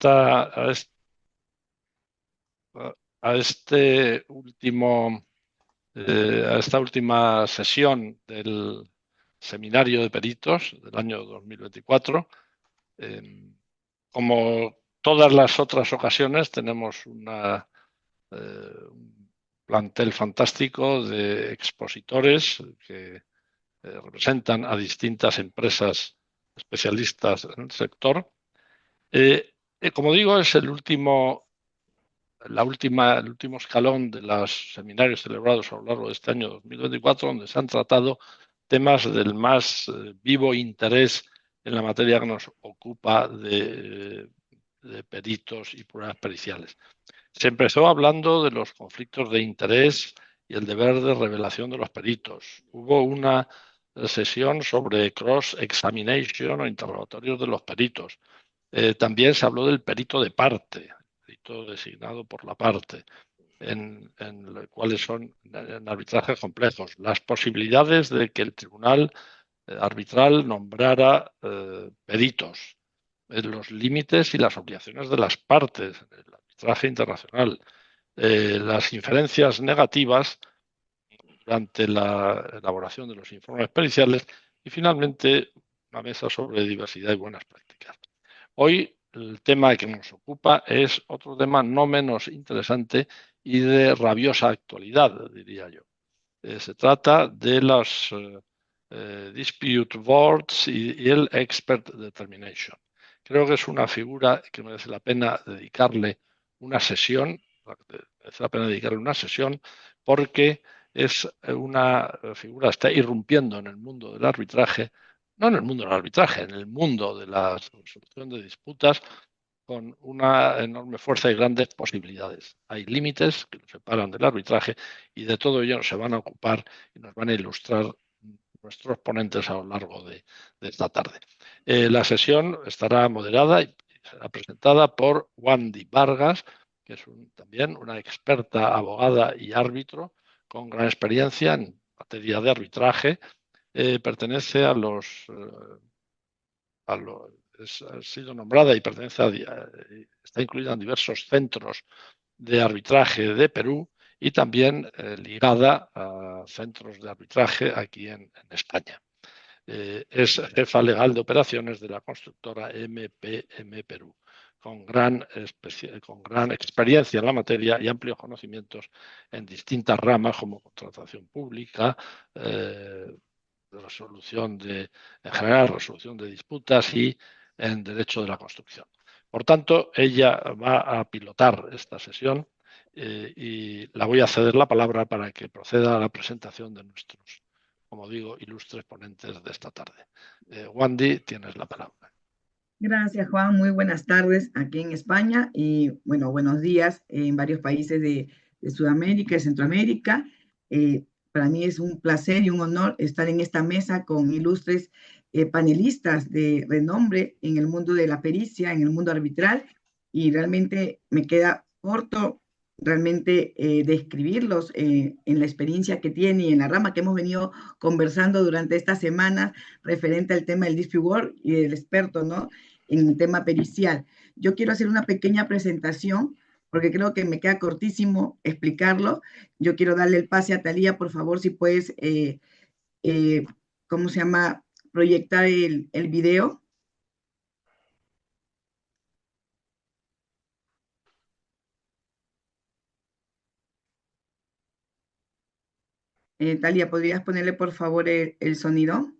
a este último, a esta última sesión del Seminario de Peritos del año 2024. Como todas las otras ocasiones, tenemos un plantel fantástico de expositores que representan a distintas empresas especialistas en el sector. Como digo, es el último escalón de los seminarios celebrados a lo largo de este año 2024, donde se han tratado temas del más vivo interés en la materia que nos ocupa de peritos y pruebas periciales. Se empezó hablando de los conflictos de interés y el deber de revelación de los peritos. Hubo una sesión sobre cross-examination o interrogatorios de los peritos. También se habló del perito de parte, perito designado por la parte, en cuáles son en arbitrajes complejos, las posibilidades de que el tribunal arbitral nombrara peritos, los límites y las obligaciones de las partes en el arbitraje internacional, las inferencias negativas durante la elaboración de los informes periciales y finalmente una mesa sobre diversidad y buenas prácticas. Hoy el tema que nos ocupa es otro tema no menos interesante y de rabiosa actualidad, diría yo. Se trata de los dispute boards y el expert determination. Creo que es una figura que merece la pena dedicarle una sesión, porque es una figura que está irrumpiendo en el mundo del arbitraje, no en el mundo del arbitraje, en el mundo de la solución de disputas, con una enorme fuerza y grandes posibilidades. Hay límites que nos separan del arbitraje y de todo ello se van a ocupar y nos van a ilustrar nuestros ponentes a lo largo de esta tarde. La sesión estará moderada y será presentada por Wandy Vargas, que es también una experta abogada y árbitro con gran experiencia en materia de arbitraje. Pertenece a los ha sido nombrada y está incluida en diversos centros de arbitraje de Perú y también ligada a centros de arbitraje aquí en España. Es jefa legal de operaciones de la constructora MPM Perú, con gran experiencia en la materia y amplios conocimientos en distintas ramas como contratación pública, en general, resolución de disputas y en derecho de la construcción. Por tanto, ella va a pilotar esta sesión y la voy a ceder la palabra para que proceda a la presentación de nuestros, como digo, ilustres ponentes de esta tarde. Wandy, tienes la palabra. Gracias, Juan. Muy buenas tardes aquí en España y, bueno, buenos días en varios países de Sudamérica y Centroamérica. Para mí es un placer y un honor estar en esta mesa con ilustres panelistas de renombre en el mundo de la pericia, en el mundo arbitral, y realmente me queda corto realmente describirlos en la experiencia que tiene y en la rama que hemos venido conversando durante esta semana referente al tema del dispute board y del experto, ¿no?, en el tema pericial. Yo quiero hacer una pequeña presentación porque creo que me queda cortísimo explicarlo. Yo quiero darle el pase a Talía, por favor, si puedes, eh, ¿cómo se llama? Proyectar el video. Talía, ¿podrías ponerle, por favor, el sonido?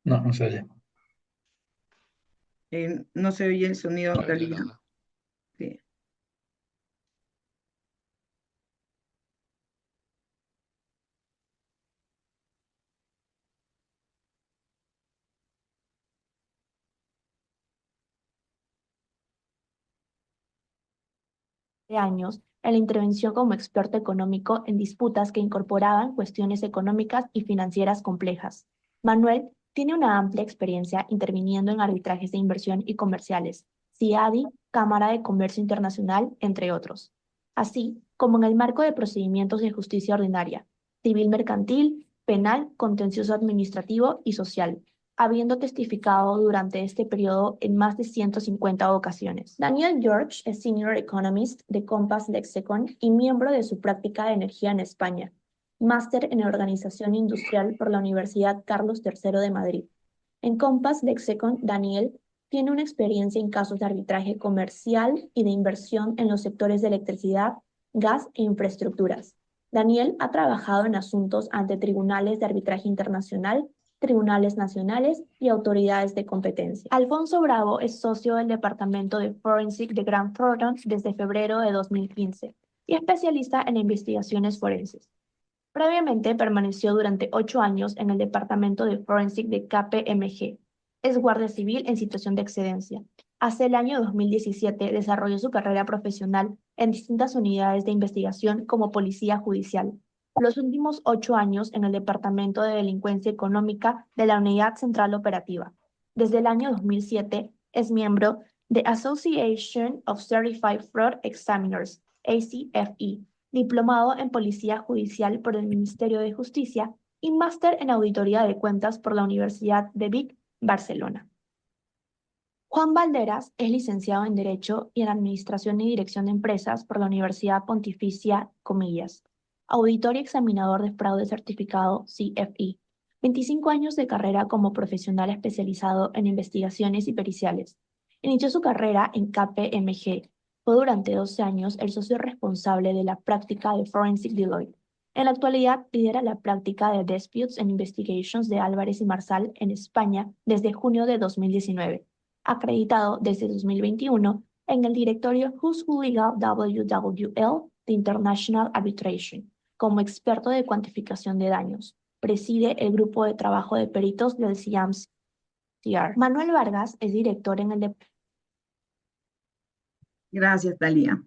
No, no se oye. No se oye el sonido, No oye Talía. nada. Sí. Años en la intervención como experto económico en disputas que incorporaban cuestiones económicas y financieras complejas. Manuel tiene una amplia experiencia interviniendo en arbitrajes de inversión y comerciales, CIADI, Cámara de Comercio Internacional, entre otros, así como en el marco de procedimientos de justicia ordinaria, civil mercantil, penal, contencioso administrativo y social, habiendo testificado durante este periodo en más de 150 ocasiones. Daniel George es Senior Economist de Compass Lexecon y miembro de su práctica de energía en España, máster en Organización Industrial por la Universidad Carlos III de Madrid. En Compass Lexecon, Daniel tiene una experiencia en casos de arbitraje comercial y de inversión en los sectores de electricidad, gas e infraestructuras. Daniel ha trabajado en asuntos ante tribunales de arbitraje internacional, tribunales nacionales y autoridades de competencia. Alfonso Bravo es socio del Departamento de Forensic de Grant Thornton desde febrero de 2015 y especialista en investigaciones forenses. Previamente permaneció durante 8 años en el Departamento de Forensic de KPMG. Es guardia civil en situación de excedencia. Hacia el año 2017 desarrolló su carrera profesional en distintas unidades de investigación como policía judicial. Los últimos 8 años en el Departamento de Delincuencia Económica de la Unidad Central Operativa. Desde el año 2007 es miembro de Association of Certified Fraud Examiners, ACFE, diplomado en Policía Judicial por el Ministerio de Justicia y máster en Auditoría de Cuentas por la Universidad de Vic, Barcelona. Juan Valderas es licenciado en Derecho y en Administración y Dirección de Empresas por la Universidad Pontificia Comillas, auditor y examinador de fraude certificado CFE, 25 años de carrera como profesional especializado en investigaciones y periciales. Inició su carrera en KPMG. Fue durante 12 años el socio responsable de la práctica de Forensic Deloitte. En la actualidad lidera la práctica de Disputes and Investigations de Álvarez y Marsal en España desde junio de 2019, acreditado desde 2021 en el directorio Who's Legal WWL de International Arbitration, como experto de cuantificación de daños. Preside el grupo de trabajo de peritos del CIAMCR. Manuel Vargas es director en el Gracias, Talía.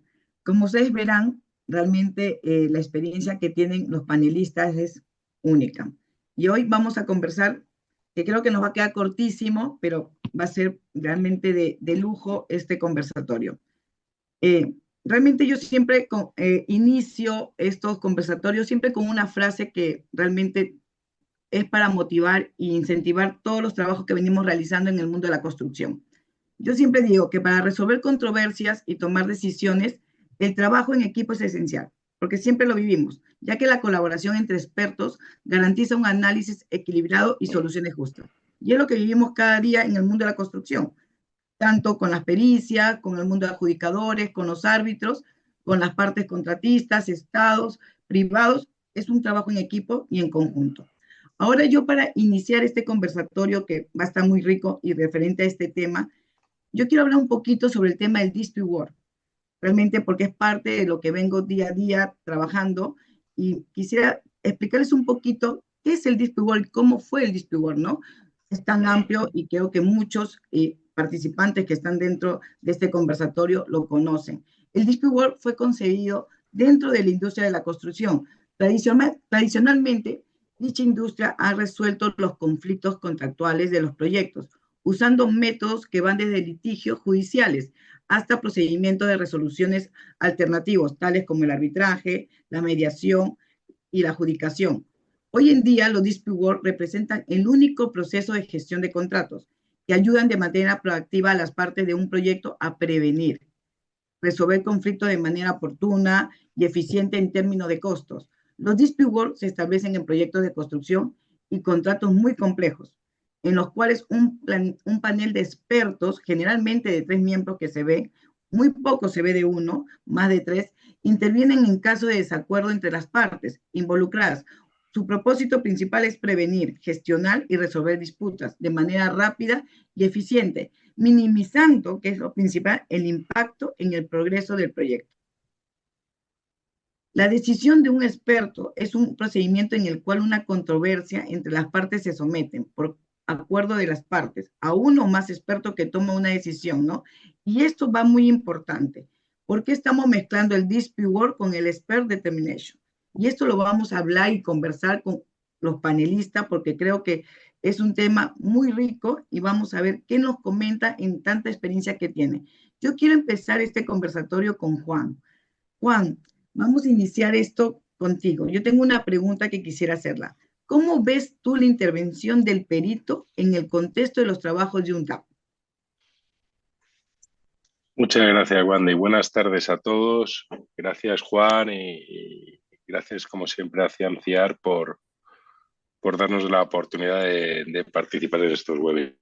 Como ustedes verán, realmente la experiencia que tienen los panelistas es única. Y hoy vamos a conversar, que creo que nos va a quedar cortísimo, pero va a ser realmente de lujo este conversatorio. Realmente yo siempre inicio estos conversatorios siempre con una frase que realmente es para motivar e incentivar todos los trabajos que venimos realizando en el mundo de la construcción. Yo siempre digo que para resolver controversias y tomar decisiones, el trabajo en equipo es esencial, porque siempre lo vivimos, ya que la colaboración entre expertos garantiza un análisis equilibrado y soluciones justas. Y es lo que vivimos cada día en el mundo de la construcción, tanto con las pericias, con el mundo de adjudicadores, con los árbitros, con las partes contratistas, estados, privados. Es un trabajo en equipo y en conjunto. Ahora yo, para iniciar este conversatorio que va a estar muy rico y referente a este tema, yo quiero hablar un poquito sobre el tema del dispute work, realmente porque es parte de lo que vengo día a día trabajando, y quisiera explicarles un poquito qué es el dispute work, cómo fue el dispute work, ¿no? Es tan amplio y creo que muchos participantes que están dentro de este conversatorio lo conocen. El dispute work fue concebido dentro de la industria de la construcción. Tradicionalmente, dicha industria ha resuelto los conflictos contractuales de los proyectos, usando métodos que van desde litigios judiciales hasta procedimientos de resoluciones alternativos, tales como el arbitraje, la mediación y la adjudicación. Hoy en día, los dispute work representan el único proceso de gestión de contratos que ayudan de manera proactiva a las partes de un proyecto a prevenir, resolver conflictos de manera oportuna y eficiente en términos de costos. Los dispute work se establecen en proyectos de construcción y contratos muy complejos, en los cuales un panel de expertos, generalmente de 3 miembros que se ve, muy poco se ve de 1, más de 3, intervienen en caso de desacuerdo entre las partes involucradas. Su propósito principal es prevenir, gestionar y resolver disputas de manera rápida y eficiente, minimizando, que es lo principal, el impacto en el progreso del proyecto. La decisión de un experto es un procedimiento en el cual una controversia entre las partes se someten por acuerdo de las partes a uno o más expertos que toma una decisión, ¿no? Y esto va muy importante, ¿Por qué estamos mezclando el dispute work con el expert determination? Y esto lo vamos a hablar y conversar con los panelistas porque creo que es un tema muy rico y vamos a ver qué nos comenta en tanta experiencia que tiene. Yo quiero empezar este conversatorio con Juan. Juan, vamos a iniciar esto contigo. Yo tengo una pregunta que quisiera hacerla. ¿Cómo ves tú la intervención del perito en el contexto de los trabajos de un DAP? Muchas gracias, Wanda, y buenas tardes a todos. Gracias, Juan, y gracias, como siempre, a Cianciar por darnos la oportunidad de participar en estos webinars.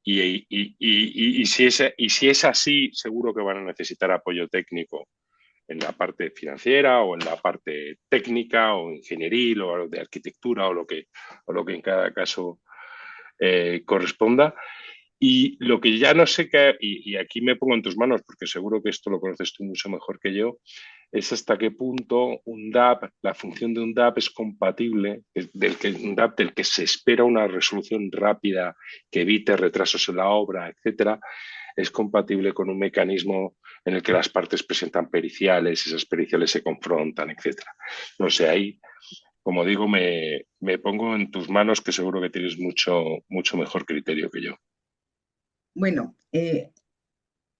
Y si es así, seguro que van a necesitar apoyo técnico en la parte financiera o en la parte técnica o ingenieril o de arquitectura o lo que en cada caso corresponda. Y lo que ya no sé, y aquí me pongo en tus manos, porque seguro que esto lo conoces tú mucho mejor que yo, es hasta qué punto un DAP, la función de un DAP es compatible, un DAP del que se espera una resolución rápida que evite retrasos en la obra, etcétera, es compatible con un mecanismo en el que las partes presentan periciales, esas periciales se confrontan, etcétera. No sé, ahí, como digo, me pongo en tus manos, que seguro que tienes mucho mejor criterio que yo. Bueno,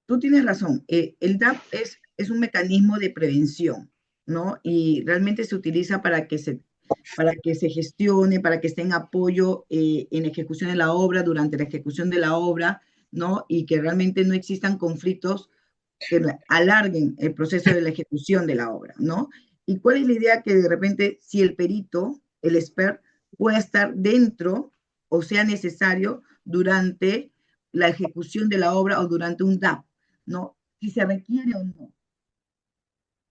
tú tienes razón. El DAP es un mecanismo de prevención, ¿no? Y realmente se utiliza para que se gestione, para que esté en apoyo en la ejecución de la obra, durante la ejecución de la obra, ¿no? Y que realmente no existan conflictos que alarguen el proceso de la ejecución de la obra, ¿no? ¿Y cuál es la idea? Que de repente, si el perito, el expert, pueda estar dentro o sea necesario durante la ejecución de la obra o durante un DAP, ¿no? Si se requiere o no.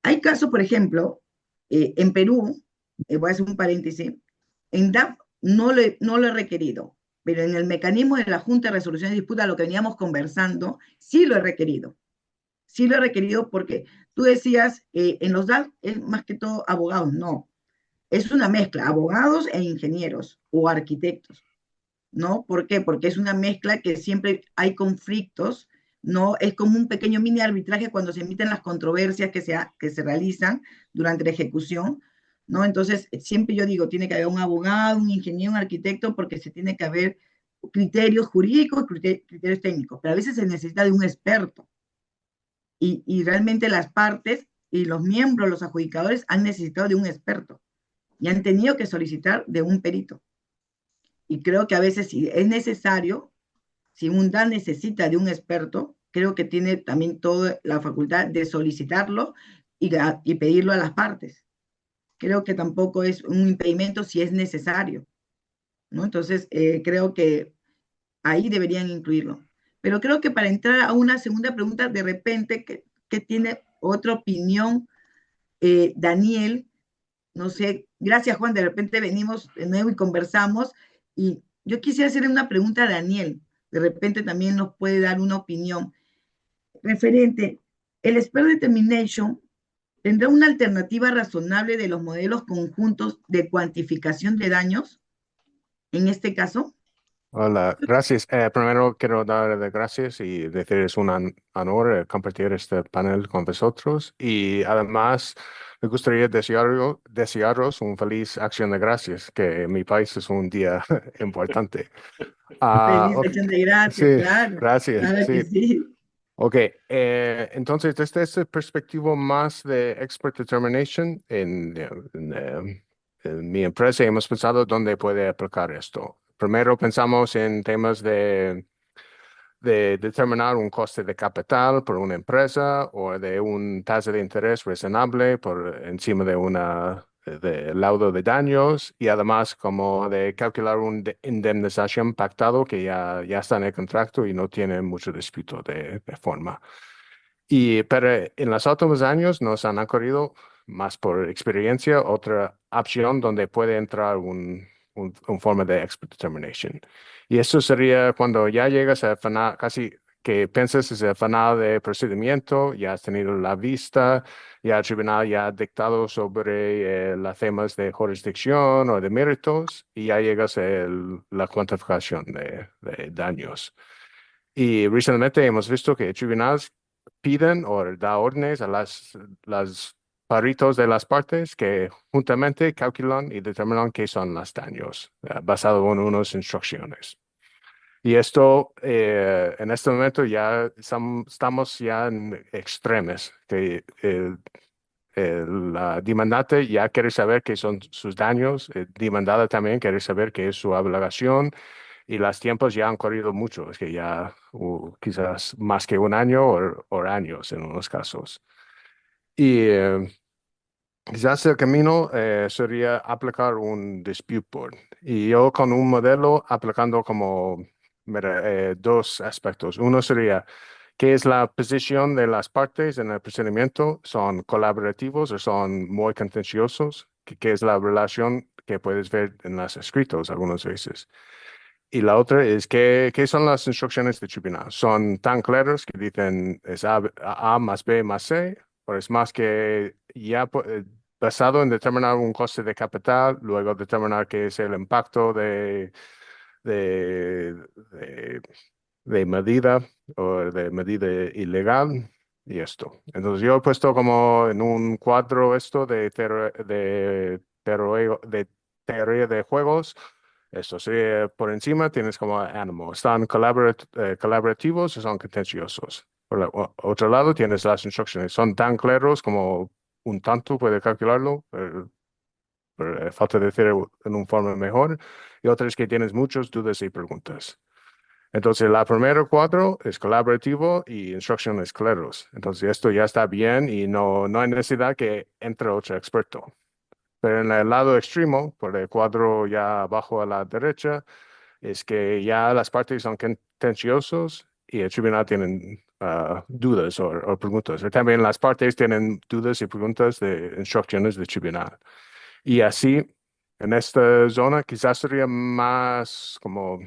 Hay casos, por ejemplo, en Perú, voy a hacer un paréntesis, en DAP no lo he requerido, pero en el mecanismo de la Junta de Resolución de Disputas, lo que veníamos conversando, sí lo he requerido. Sí lo he requerido porque tú decías, en los DAP es más que todo abogados, no. Es una mezcla, abogados e ingenieros o arquitectos, ¿no? ¿Por qué? Porque es una mezcla que siempre hay conflictos, ¿no? Es como un pequeño mini arbitraje cuando se emiten las controversias que se realizan durante la ejecución, ¿no? Entonces, siempre yo digo, tiene que haber un abogado, un ingeniero, un arquitecto, porque se tiene que haber criterios jurídicos, criterios técnicos, pero a veces se necesita de un experto. Y realmente las partes y los miembros, los adjudicadores, han necesitado de un experto y han tenido que solicitar de un perito. Y creo que a veces si es necesario, si un DAN necesita de un experto, creo que tiene también toda la facultad de solicitarlo y pedirlo a las partes. Creo que tampoco es un impedimento si es necesario, ¿no? Entonces, creo que ahí deberían incluirlo. Pero creo que para entrar a una segunda pregunta, de repente, que tiene otra opinión, Daniel, no sé, gracias Juan, de repente venimos de nuevo y conversamos, y yo quisiera hacerle una pregunta a Daniel, de repente también nos puede dar una opinión referente. ¿El expert determination tendrá una alternativa razonable de los modelos conjuntos de cuantificación de daños en este caso? Hola, gracias. Primero quiero dar las gracias y decir es un honor compartir este panel con vosotros y además me gustaría desearos un feliz Acción de Gracias, que en mi país es un día importante. Feliz Ok, Acción de Gracias, sí, claro, gracias. claro que Sí. sí. Ok, entonces desde esta perspectiva más de expert determination en mi empresa hemos pensado dónde puede aplicar esto. Primero pensamos en temas de determinar un coste de capital por una empresa o de un tasa de interés razonable por encima de de laudo de daños y además como de calcular una indemnización pactado que ya está en el contrato y no tiene mucho disputa de forma. Pero en los últimos años nos han ocurrido, más por experiencia, otra opción donde puede entrar un forma de expert determination. Y eso sería cuando ya llegas a final, casi que piensas es el final de procedimiento, ya has tenido la vista, ya el tribunal ya ha dictado sobre los temas de jurisdicción o de méritos, y ya llegas a la cuantificación de daños. Y recientemente hemos visto que tribunales piden o da órdenes a las paritos de las partes que juntamente calculan y determinan qué son los daños, basado en unas instrucciones. Y esto, en este momento ya estamos ya en extremos, que la demandante ya quiere saber qué son sus daños, demandada también quiere saber qué es su obligación, y los tiempos ya han corrido mucho, es que ya quizás más que un año o años en unos casos. Y quizás el camino sería aplicar un dispute board. Y yo con un modelo aplicando como dos aspectos. Uno sería, ¿qué es la posición de las partes en el procedimiento? ¿Son colaborativos o son muy contenciosos? ¿Qué es la relación que puedes ver en los escritos algunas veces? Y la otra es, ¿qué son las instrucciones de tribunal? ¿Son tan claras que dicen es A más B más C? ¿O es más que ya basado en determinar un coste de capital, luego determinar qué es el impacto de, de, de medida o de medida ilegal y esto? Entonces yo he puesto como en un cuadro esto de teoría de juegos. Esto sí, por encima tienes como Animal. ¿Están colaborativos o son contenciosos? Por otro lado tienes las instrucciones. ¿Son tan claros como un tanto puede calcularlo? Falta decir en una forma mejor. Y otras que tienes muchas dudas y preguntas. Entonces, la primera cuadro es colaborativo y instrucciones claros. Entonces, esto ya está bien y no hay necesidad que entre otro experto. Pero en el lado extremo, por el cuadro ya abajo a la derecha, es que ya las partes son contenciosos y el tribunal tienen dudas o preguntas. Y también las partes tienen dudas y preguntas de instrucciones del tribunal. Y así, en esta zona, quizás sería más como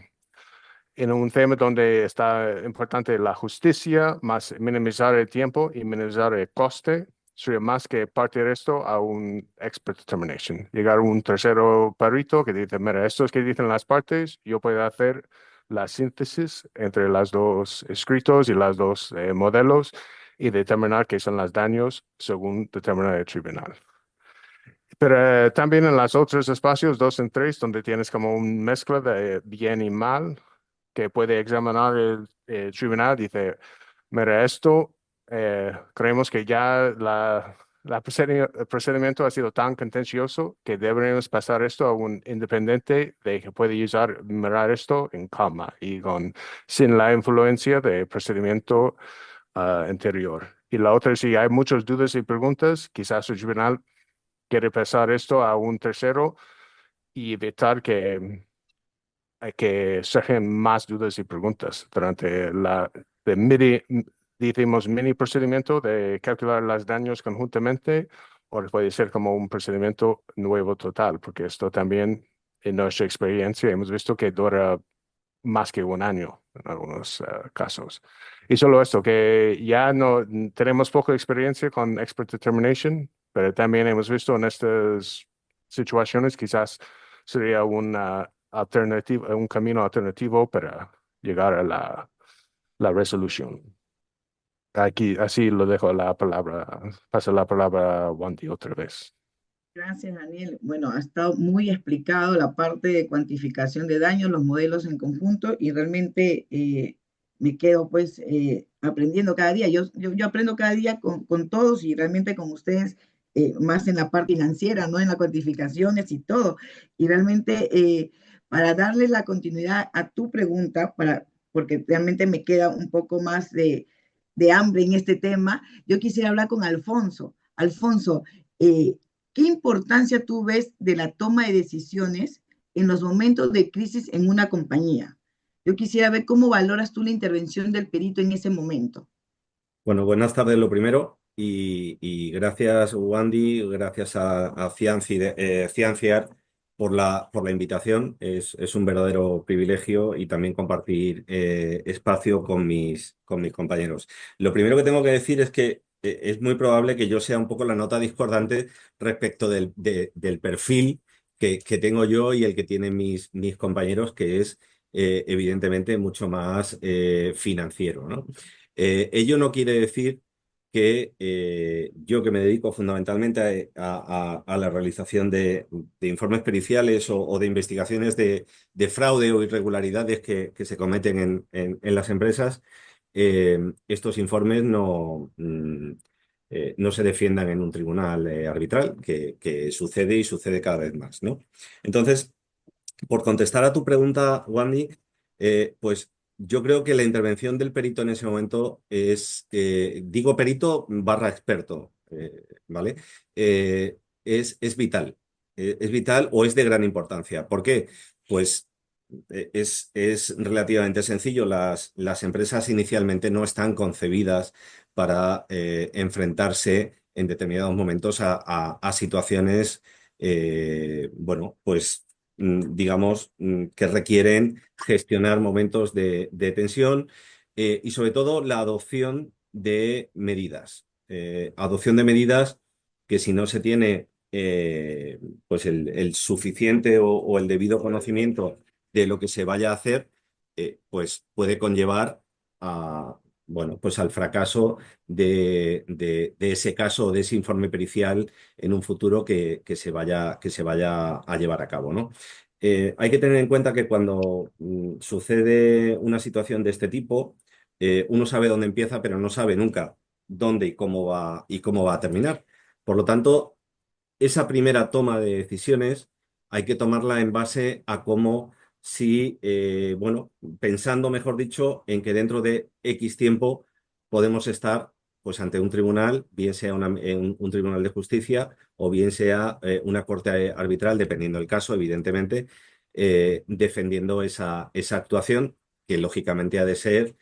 en un tema donde está importante la justicia, más minimizar el tiempo y minimizar el coste, sería más que partir esto a un expert determination. Llegar a un tercero perito que dice, mira, esto es que dicen las partes, yo puedo hacer la síntesis entre los dos escritos y los dos modelos y determinar qué son los daños según determinar el tribunal. Pero también en los otros espacios, 2 y 3, donde tienes como una mezcla de bien y mal, que puede examinar el tribunal, dice, mira, esto, creemos que ya el procedimiento ha sido tan contencioso que deberíamos pasar esto a un independiente de que puede mirar esto en calma y sin la influencia del procedimiento anterior. Y la otra, si hay muchas dudas y preguntas, quizás el tribunal quiere pasar esto a un tercero y evitar que surgen más dudas y preguntas durante decimos mini procedimiento de calcular los daños conjuntamente, o puede ser como un procedimiento nuevo total, porque esto también en nuestra experiencia hemos visto que dura más que un año en algunos casos. Y solo esto, que ya no tenemos poca experiencia con expert determination, pero también hemos visto en estas situaciones quizás sería una alternativa, un camino alternativo para llegar a la resolución. Aquí, así lo dejo paso la palabra a Wandy otra vez. Gracias, Daniel. Bueno, ha estado muy explicado la parte de cuantificación de daños, los modelos en conjunto, y realmente me quedo pues aprendiendo cada día. Yo aprendo cada día con todos y realmente con ustedes, más en la parte financiera, ¿no? En las cuantificaciones y todo. Y realmente para darle la continuidad a tu pregunta, porque realmente me queda un poco más de hambre en este tema, yo quisiera hablar con Alfonso. Alfonso, ¿qué importancia tú ves de la toma de decisiones en los momentos de crisis en una compañía? Yo quisiera ver cómo valoras tú la intervención del perito en ese momento. Bueno, buenas tardes lo primero y gracias Wandy, gracias a Cienciar por la invitación. Es un verdadero privilegio y también compartir espacio con mis compañeros. Lo primero que tengo que decir es que es muy probable que yo sea un poco la nota discordante respecto del perfil que tengo yo y el que tienen mis compañeros, que es evidentemente mucho más financiero, ¿no? Ello no quiere decir que yo, que me dedico fundamentalmente a la realización de informes periciales o de investigaciones de fraude o irregularidades que se cometen en las empresas, estos informes no se defiendan en un tribunal arbitral, que sucede y sucede cada vez más, ¿no? Entonces, por contestar a tu pregunta, Wandy, pues yo creo que la intervención del perito en ese momento digo perito barra experto, ¿vale? Es vital. Es vital o es de gran importancia. ¿Por qué? Pues es relativamente sencillo. Las empresas inicialmente no están concebidas para enfrentarse en determinados momentos a situaciones, bueno, pues digamos, que requieren gestionar momentos de tensión y sobre todo la adopción de medidas. Adopción de medidas que si no se tiene pues el suficiente o el debido conocimiento de lo que se vaya a hacer, pues puede conllevar a, bueno, pues al fracaso de ese caso, de ese informe pericial en un futuro que se vaya a llevar a cabo, ¿no? Hay que tener en cuenta que cuando sucede una situación de este tipo, uno sabe dónde empieza, pero no sabe nunca dónde y cómo va a terminar. Por lo tanto, esa primera toma de decisiones hay que tomarla en base a cómo, si, bueno, pensando, mejor dicho, en que dentro de X tiempo podemos estar pues ante un tribunal, bien sea un tribunal de justicia o bien sea una corte arbitral, dependiendo del caso, evidentemente, defendiendo esa actuación que lógicamente ha de ser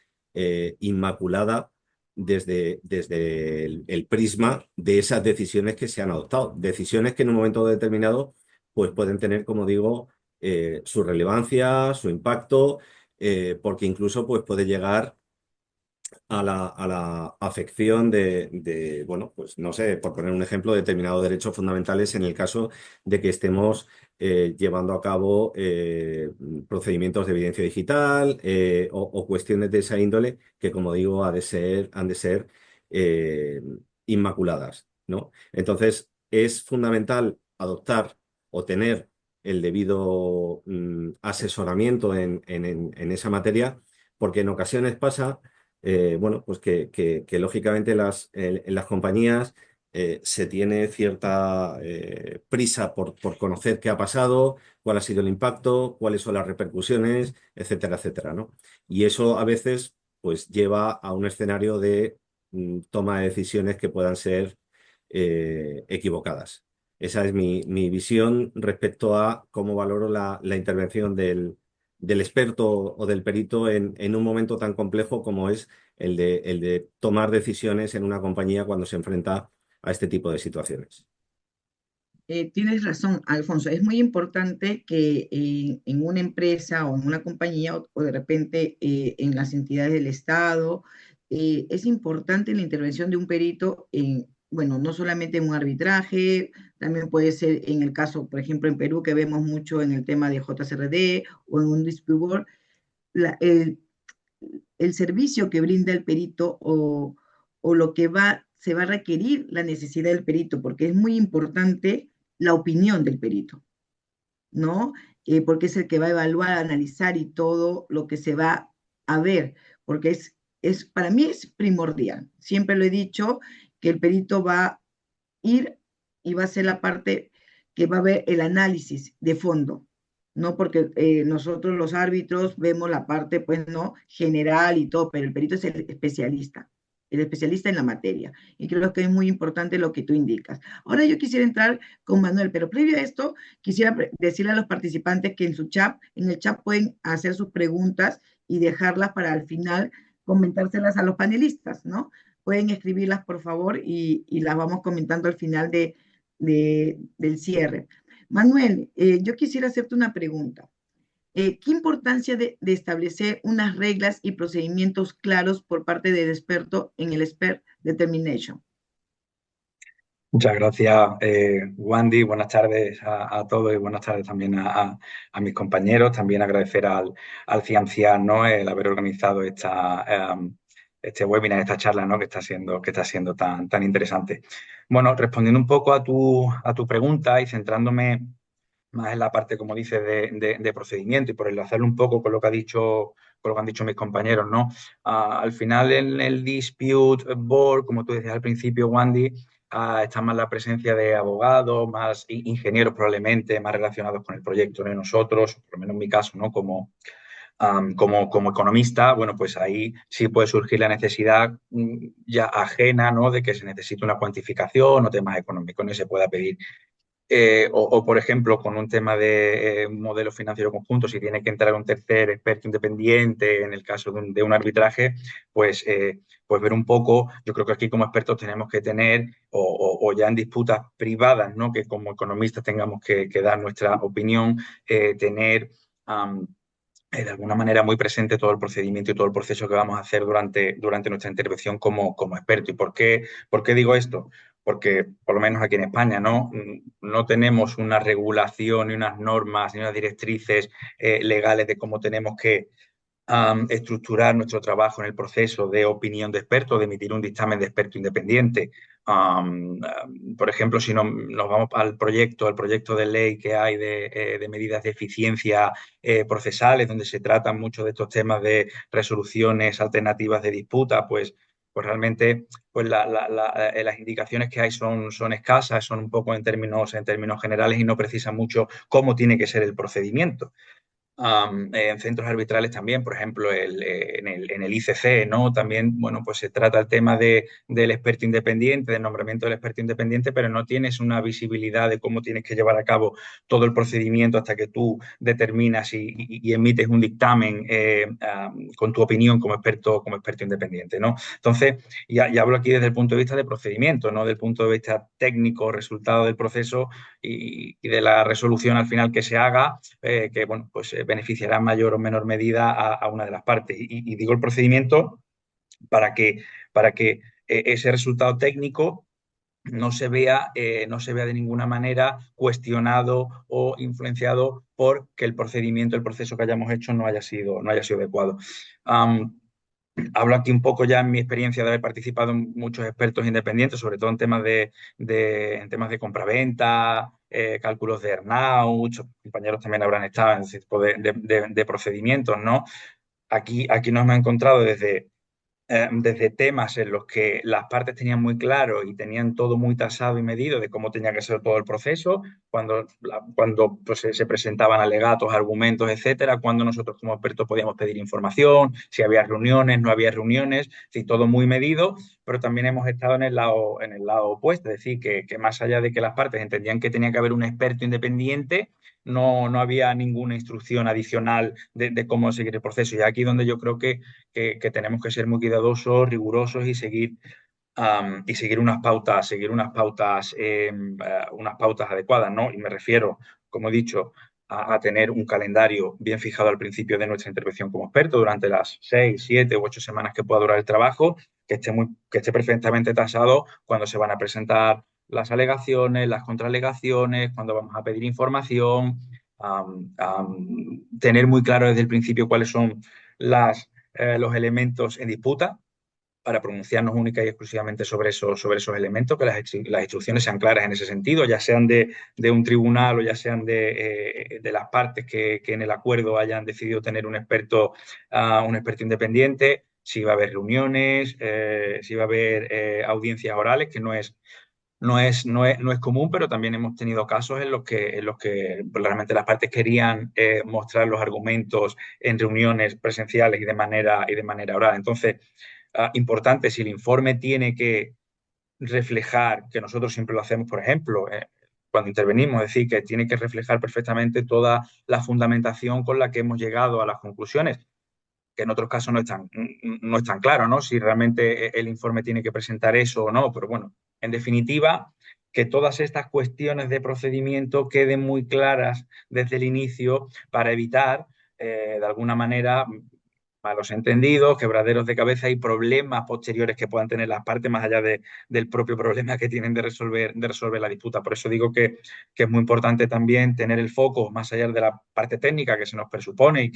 inmaculada desde el prisma de esas decisiones que se han adoptado. Decisiones que en un momento determinado pues pueden tener, como digo, su relevancia, su impacto, porque incluso pues puede llegar a la afección bueno, pues no sé, por poner un ejemplo, determinados derechos fundamentales en el caso de que estemos llevando a cabo procedimientos de evidencia digital o cuestiones de esa índole que, como digo, han de ser eh, inmaculadas, ¿no? Entonces, es fundamental adoptar o tener el debido asesoramiento en esa materia, porque en ocasiones pasa bueno, pues que lógicamente en las compañías se tiene cierta prisa por conocer qué ha pasado, cuál ha sido el impacto, cuáles son las repercusiones, etcétera, etcétera, ¿no? Y eso a veces pues lleva a un escenario de toma de decisiones que puedan ser equivocadas. Esa es mi visión respecto a cómo valoro la intervención del experto o del perito en un momento tan complejo como es el de tomar decisiones en una compañía cuando se enfrenta a este tipo de situaciones. Tienes razón, Alfonso. Es muy importante que en una empresa o en una compañía o de repente en las entidades del Estado, es importante la intervención de un perito bueno, no solamente en un arbitraje, también puede ser en el caso, por ejemplo, en Perú, que vemos mucho en el tema de JCRD o en un dispute board, la- el, el servicio que brinda el perito o lo que se va a requerir la necesidad del perito, porque es muy importante la opinión del perito, ¿no? Porque es el que va a evaluar, analizar y todo lo que se va a ver, porque para mí es primordial. Siempre lo he dicho, que el perito va a ir y va a ser la parte que va a ver el análisis de fondo, ¿no? Porque nosotros los árbitros vemos la parte, pues, ¿no? General y todo, pero el perito es el especialista en la materia. Y creo que es muy importante lo que tú indicas. Ahora yo quisiera entrar con Manuel, pero previo a esto, quisiera decirle a los participantes que en el chat pueden hacer sus preguntas y dejarlas para al final comentárselas a los panelistas, ¿no? pueden escribirlas por favor y las vamos comentando al final del cierre. Manuel, yo quisiera hacerte una pregunta. ¿Qué importancia de establecer unas reglas y procedimientos claros por parte del experto en el expert determination? Muchas gracias, Wandy. Buenas tardes a todos y buenas tardes también a mis compañeros. También agradecer al Cienciar, ¿no?, el haber organizado este webinar, esta charla, ¿no?, que está siendo tan interesante. Bueno, respondiendo un poco a tu pregunta y centrándome más en la parte, como dices, de procedimiento y por enlazarlo un poco con lo que han dicho mis compañeros, ¿no? Al final, en el Dispute Board, como tú decías al principio, Wandy, está más la presencia de abogados, más ingenieros probablemente, más relacionados con el proyecto, ¿no? Nosotros, por lo menos en mi caso, ¿no?, como economista, bueno, pues ahí sí puede surgir la necesidad ya ajena, ¿no?, de que se necesite una cuantificación o temas económicos, ¿no?, y se pueda pedir. Por ejemplo, con un tema de modelo financiero conjunto, si tiene que entrar un tercer experto independiente en el caso de un arbitraje, pues ver un poco, yo creo que aquí como expertos tenemos que tener, o ya en disputas privadas, ¿no?, que como economistas tengamos que dar nuestra opinión, tener de alguna manera muy presente todo el procedimiento y todo el proceso que vamos a hacer durante nuestra intervención como experto. ¿Y por qué digo esto? Porque, por lo menos aquí en España, no tenemos una regulación, ni unas normas, ni unas directrices legales de cómo tenemos que estructurar nuestro trabajo en el proceso de opinión de experto, de emitir un dictamen de experto independiente. Por ejemplo, si nos vamos al proyecto de ley que hay de medidas de eficiencia procesales, donde se tratan mucho de estos temas de resoluciones alternativas de disputa, pues realmente pues las indicaciones que hay son escasas, son un poco en términos generales y no precisan mucho cómo tiene que ser el procedimiento. En centros arbitrales también, por ejemplo, en el ICC, ¿no? También, bueno, pues se trata el tema del experto independiente, del nombramiento del experto independiente, pero no tienes una visibilidad de cómo tienes que llevar a cabo todo el procedimiento hasta que tú determinas y emites un dictamen con tu opinión como experto independiente, ¿no? Entonces, ya hablo aquí desde el punto de vista de procedimiento, no del punto de vista técnico, resultado del proceso y de la resolución al final que se haga, que, bueno, pues beneficiará en mayor o menor medida a una de las partes. Y digo el procedimiento para que ese resultado técnico no se vea de ninguna manera cuestionado o influenciado por que el proceso que hayamos hecho no haya sido adecuado. Hablo aquí un poco ya en mi experiencia de haber participado en muchos expertos independientes, sobre todo en temas en temas de compraventa, cálculos de earnout. Compañeros también habrán estado en ese tipo de procedimientos, ¿no? Aquí nos hemos encontrado desde temas en los que las partes tenían muy claro y tenían todo muy tasado y medido de cómo tenía que ser todo el proceso, cuando pues, se presentaban alegatos, argumentos, etcétera, cuando nosotros como expertos podíamos pedir información, si había reuniones, no había reuniones, sí, todo muy medido, pero también hemos estado en el lado opuesto, es decir, que más allá de que las partes entendían que tenía que haber un experto independiente, no había ninguna instrucción adicional de cómo seguir el proceso. Y aquí donde yo creo que tenemos que ser muy cuidadosos, rigurosos y seguir unas pautas, unas pautas adecuadas, ¿no? Y me refiero, como he dicho, a tener un calendario bien fijado al principio de nuestra intervención como experto durante las 6, 7 u 8 semanas que pueda durar el trabajo, que esté perfectamente tasado cuando se van a presentar las alegaciones, las contraalegaciones, cuando vamos a pedir información, tener muy claro desde el principio cuáles son los elementos en disputa para pronunciarnos única y exclusivamente sobre esos elementos, que las instrucciones sean claras en ese sentido, ya sean de un tribunal o ya sean de las partes que en el acuerdo hayan decidido tener un experto independiente, si va a haber reuniones, si va a haber audiencias orales, que no es común, pero también hemos tenido casos en los que realmente las partes querían mostrar los argumentos en reuniones presenciales y de manera oral. Entonces, importante, si el informe tiene que reflejar, que nosotros siempre lo hacemos, por ejemplo, cuando intervenimos, es decir, que tiene que reflejar perfectamente toda la fundamentación con la que hemos llegado a las conclusiones. que en otros casos no es tan claro, ¿no? Si realmente el informe tiene que presentar eso o no, pero bueno, en definitiva, que todas estas cuestiones de procedimiento queden muy claras desde el inicio para evitar, de alguna manera, malos entendidos, quebraderos de cabeza y problemas posteriores que puedan tener las partes más allá del propio problema que tienen de resolver la disputa. Por eso digo que es muy importante también tener el foco más allá de la parte técnica que se nos presupone y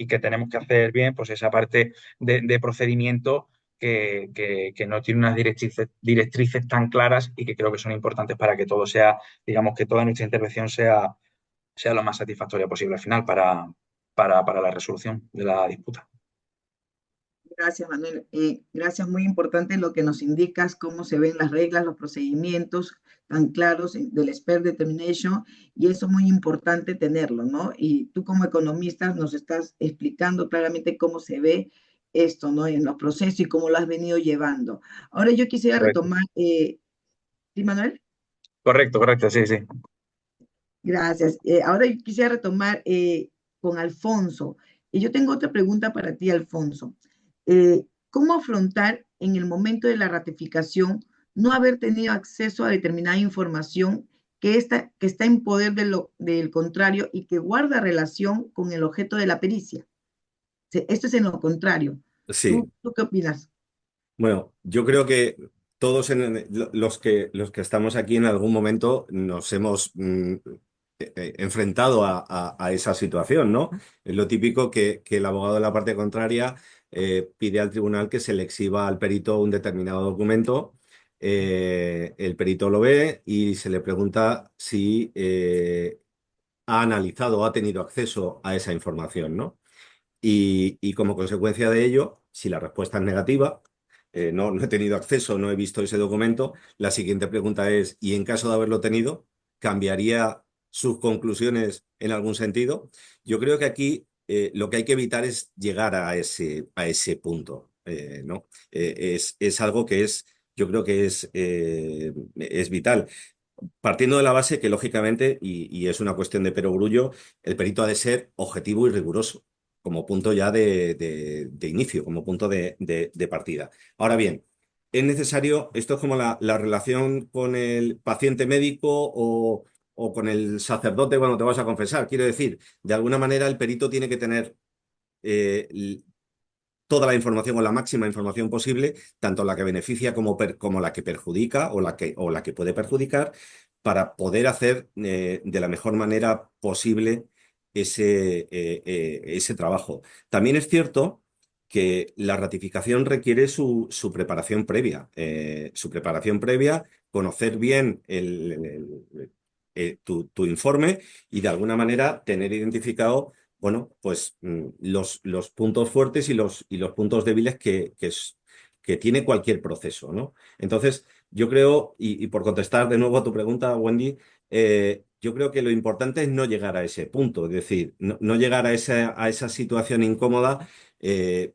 que tenemos que hacer bien, pues esa parte de procedimiento que no tiene unas directrices tan claras y que creo que son importantes para que todo sea, digamos, que toda nuestra intervención sea lo más satisfactoria posible al final para la resolución de la disputa. Gracias, Manuel. Gracias, muy importante lo que nos indicas, cómo se ven las reglas, los procedimientos tan claros del expert determination, y eso es muy importante tenerlo, ¿no? Y tú como economista nos estás explicando claramente cómo se ve esto, ¿no? En los procesos y cómo lo has venido llevando. Ahora yo quisiera Correcto. retomar, ¿sí, Manuel? Correcto, sí, sí. Gracias. Ahora yo quisiera retomar con Alfonso. Y yo tengo otra pregunta para ti, Alfonso. ¿Cómo afrontar en el momento de la ratificación no haber tenido acceso a determinada información que está en poder del contrario y que guarda relación con el objeto de la pericia? Esto es en lo contrario. Sí. ¿Tú qué opinas? Bueno, yo creo que todos los que estamos aquí en algún momento nos hemos enfrentado a esa situación, ¿no? Es lo típico que el abogado de la parte contraria pide al tribunal que se le exhiba al perito un determinado documento. El perito lo ve y se le pregunta si ha analizado o ha tenido acceso a esa información, ¿no? Y como consecuencia de ello, si la respuesta es negativa, no he tenido acceso, no he visto ese documento, la siguiente pregunta es, ¿y en caso de haberlo tenido, cambiaría sus conclusiones en algún sentido? Yo creo que aquí lo que hay que evitar es llegar a ese punto, ¿no? Es algo que yo creo que es vital. Partiendo de la base que, lógicamente, y es una cuestión de perogrullo, el perito ha de ser objetivo y riguroso como punto ya de inicio, como punto de partida. Ahora bien, es necesario, esto es como la relación con el paciente médico o con el sacerdote cuando te vas a confesar. Quiero decir, de alguna manera el perito tiene que tener toda la información o la máxima información posible, tanto la que beneficia como la que perjudica o la que puede perjudicar, para poder hacer de la mejor manera posible ese trabajo. También es cierto que la ratificación requiere su preparación previa. Su preparación previa, conocer bien tu informe y de alguna manera tener identificado, bueno, pues los puntos fuertes y los puntos débiles que tiene cualquier proceso, ¿no? Entonces, yo creo, y por contestar de nuevo a tu pregunta, Wendy, yo creo que lo importante es no llegar a ese punto, es decir, no llegar a esa situación incómoda,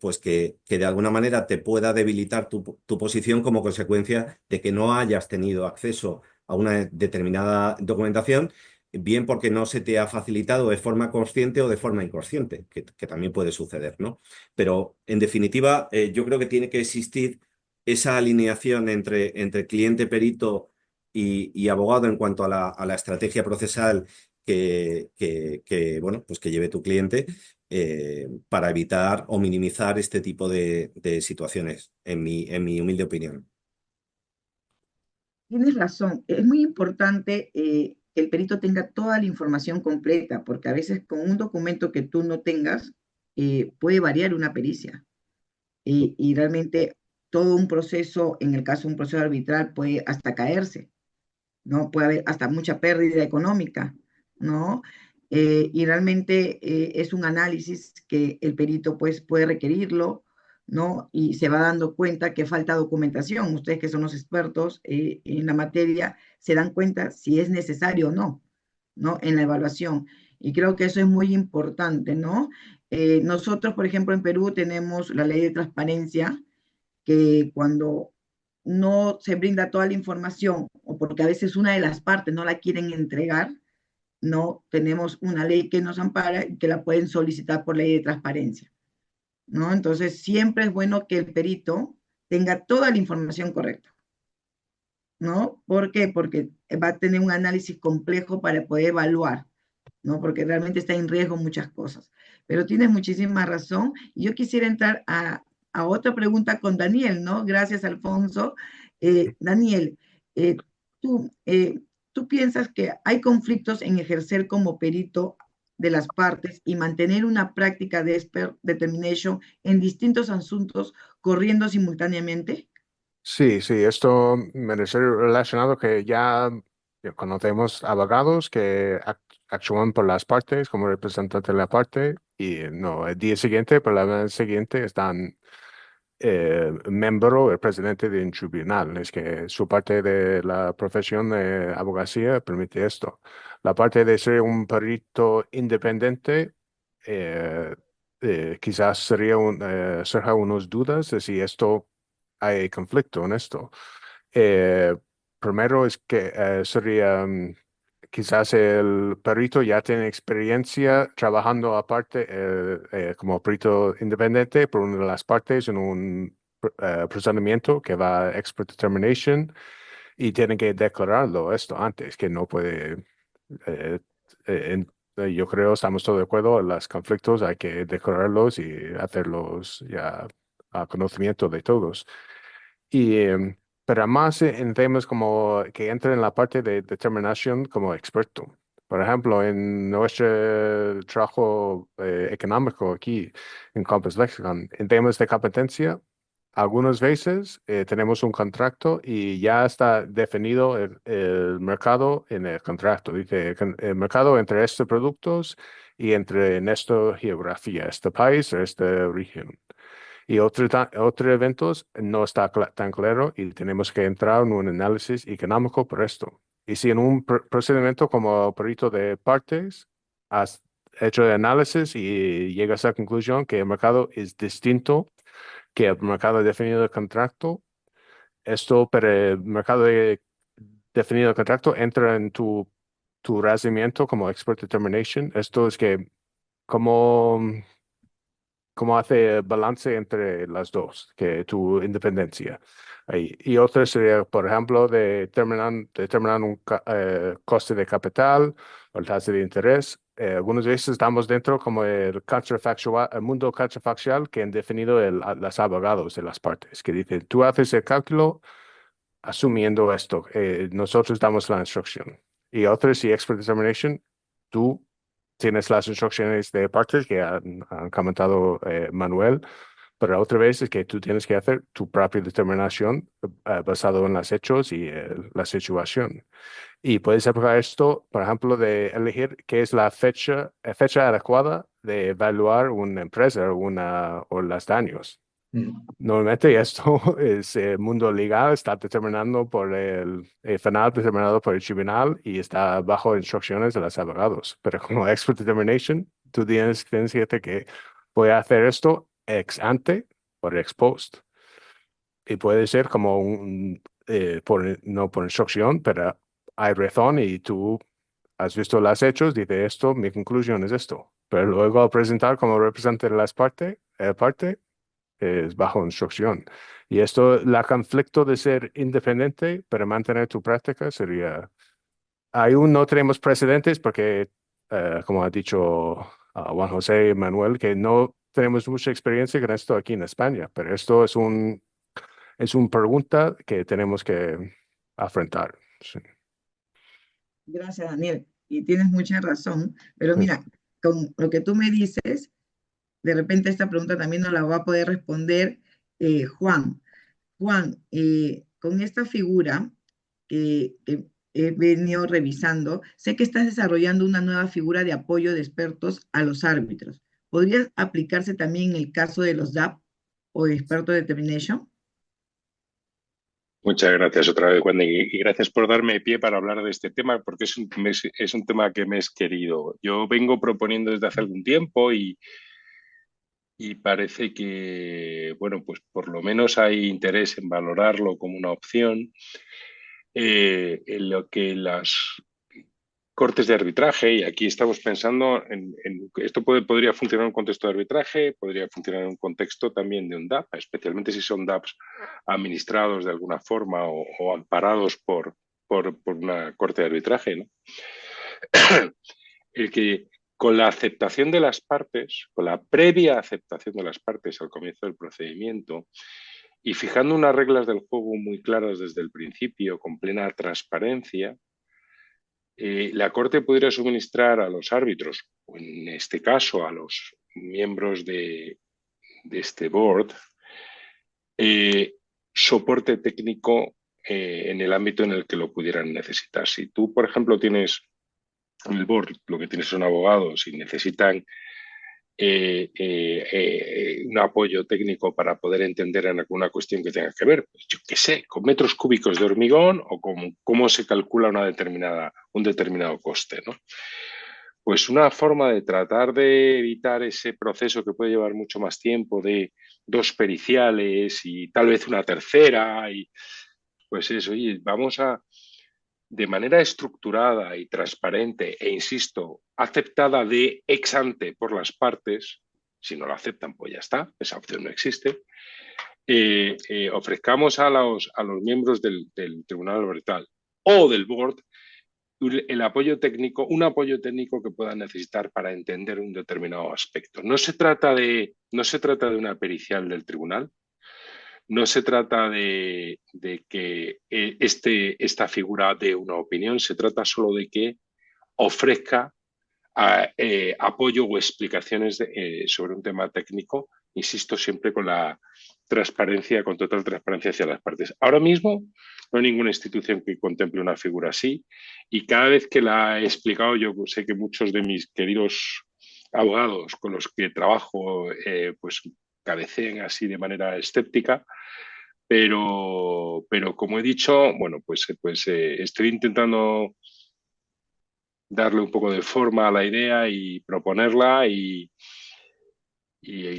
pues que de alguna manera te pueda debilitar tu posición como consecuencia de que no hayas tenido acceso a una determinada documentación, bien porque no se te ha facilitado de forma consciente o de forma inconsciente, que también puede suceder, ¿no? Pero, en definitiva, yo creo que tiene que existir esa alineación entre cliente, perito y abogado en cuanto a la estrategia procesal bueno, pues que lleve tu cliente para evitar o minimizar este tipo de situaciones, en mi humilde opinión. Tienes razón, es muy importante que el perito tenga toda la información completa, porque a veces con un documento que tú no tengas, puede variar una pericia. Y realmente todo un proceso, en el caso de un proceso arbitral, puede hasta caerse, ¿no? Puede haber hasta mucha pérdida económica, ¿no? Y realmente es un análisis que el perito pues puede requerirlo, ¿no? Y se va dando cuenta que falta documentación. Ustedes que son los expertos en la materia se dan cuenta si es necesario o no, ¿no? En la evaluación. Y creo que eso es muy importante, ¿no? Nosotros, por ejemplo, en Perú tenemos la ley de transparencia, que cuando no se brinda toda la información o porque a veces una de las partes no la quieren entregar, no tenemos una ley que nos ampara y que la pueden solicitar por ley de transparencia. ¿no? Entonces, siempre es bueno que el perito tenga toda la información correcta, ¿no? ¿Por qué? Porque va a tener un análisis complejo para poder evaluar, ¿no? Porque realmente está en riesgo muchas cosas. Pero tienes muchísima razón. Y yo quisiera entrar a otra pregunta con Daniel, ¿no? Gracias, Alfonso. Daniel, eh, tú, ¿tú piensas que hay conflictos en ejercer como perito de las partes y mantener una práctica de expert determination en distintos asuntos corriendo simultáneamente? Sí, sí, esto me refiero relacionado que ya conocemos abogados que actúan por las partes como representantes de la parte y no, el día siguiente, por la vez siguiente, están miembro, el presidente de un tribunal. Es que su parte de la profesión de abogacía permite esto. La parte de ser un perito independiente, eh, quizás surja unas dudas de si esto hay conflicto en esto. Eh, Primero es que sería quizás el perito ya tiene experiencia trabajando aparte como perito independiente por una de las partes en un procedimiento que va a expert determination y tiene que declararlo esto antes, que no puede. eh, yo creo estamos todos de acuerdo, los conflictos hay que declararlos y hacerlos ya a conocimiento de todos. Y, pero más en temas como que entran en la parte de determinación como experto. Por ejemplo, en nuestro trabajo económico aquí en Compass Lexicon, en temas de competencia, algunas veces tenemos un contrato y ya está definido el mercado en el contrato. Dice el mercado entre estos productos y entre en esta geografía, este país o esta región. Y otros eventos no está tan claro y tenemos que entrar en un análisis económico por esto. Y si en un procedimiento como perito de partes has hecho el análisis y llegas a la conclusión que el mercado es distinto que el mercado definido de contrato, esto, pero el mercado definido de contrato entra en tu razonamiento como expert determination. Esto es que como cómo hace balance entre las dos, que tu independencia. Y otra sería, por ejemplo, determinar un coste de capital o el tasa de interés. Algunas veces estamos dentro como el mundo contrafactual que han definido los abogados de las partes, que dicen, tú haces el cálculo asumiendo esto, nosotros damos la instrucción. Y otras, y expert determination, tú tienes las instrucciones de partes que han comentado Manuel, pero otra vez es que tú tienes que hacer tu propia determinación basado en los hechos y la situación. Y puedes aplicar esto, por ejemplo, de elegir qué es la fecha adecuada de evaluar una empresa o los daños. Normalmente esto es el mundo legal, está determinando por el final determinado por el tribunal y está bajo instrucciones de los abogados. Pero como expert determination, tú tienes que decirte que voy a hacer esto ex ante o ex post. Y puede ser como no por instrucción, pero hay razón y tú has visto los hechos, dice esto, mi conclusión es esto. Pero luego al presentar como representante de las parte es bajo instrucción. Y esto, la conflicto de ser independiente, pero mantener tu práctica sería, aún no tenemos precedentes porque, como ha dicho Juan José Manuel, que no tenemos mucha experiencia con esto aquí en España, pero esto es una pregunta que tenemos que afrontar. Sí. Gracias, Daniel. Y tienes mucha razón. Pero mira, con lo que tú me dices, de repente esta pregunta también nos la va a poder responder Juan. Juan, con esta figura que he venido revisando, sé que estás desarrollando una nueva figura de apoyo de expertos a los árbitros. ¿Podría aplicarse también en el caso de los DAP o experto de determination? Muchas gracias otra vez, Wendy, y gracias por darme pie para hablar de este tema, porque es un tema que me es querido. Yo vengo proponiendo desde hace algún tiempo y parece que, bueno, pues por lo menos hay interés en valorarlo como una opción, en lo que las cortes de arbitraje, y aquí estamos pensando en esto podría funcionar en un contexto de arbitraje, podría funcionar en un contexto también de un DAP, especialmente si son DAPs administrados de alguna forma o amparados por una corte de arbitraje, ¿no? El que con la aceptación de las partes, con la previa aceptación de las partes al comienzo del procedimiento y fijando unas reglas del juego muy claras desde el principio, con plena transparencia, la Corte pudiera suministrar a los árbitros, o en este caso a los miembros de este board, soporte técnico en el ámbito en el que lo pudieran necesitar. Si tú, por ejemplo, tienes en el board, lo que tienes son abogados y necesitan un apoyo técnico para poder entender en alguna cuestión que tenga que ver, pues yo qué sé, con metros cúbicos de hormigón o con cómo se calcula un determinado coste, ¿no? Pues una forma de tratar de evitar ese proceso que puede llevar mucho más tiempo de dos periciales y tal vez una tercera, y pues eso, oye, vamos a, de manera estructurada y transparente e, insisto, aceptada de ex ante por las partes, si no lo aceptan, pues ya está, esa opción no existe, ofrezcamos a los miembros del Tribunal Arbitral o del Board el apoyo técnico, un apoyo técnico que puedan necesitar para entender un determinado aspecto. No se trata de una pericial del tribunal, no se trata de que esta figura dé una opinión, se trata solo de que ofrezca apoyo o explicaciones sobre un tema técnico, insisto, siempre con la transparencia, con total transparencia hacia las partes. Ahora mismo no hay ninguna institución que contemple una figura así, y cada vez que la he explicado, yo sé que muchos de mis queridos abogados con los que trabajo pues cabeceen así de manera escéptica, pero como he dicho, bueno, pues estoy intentando darle un poco de forma a la idea y proponerla y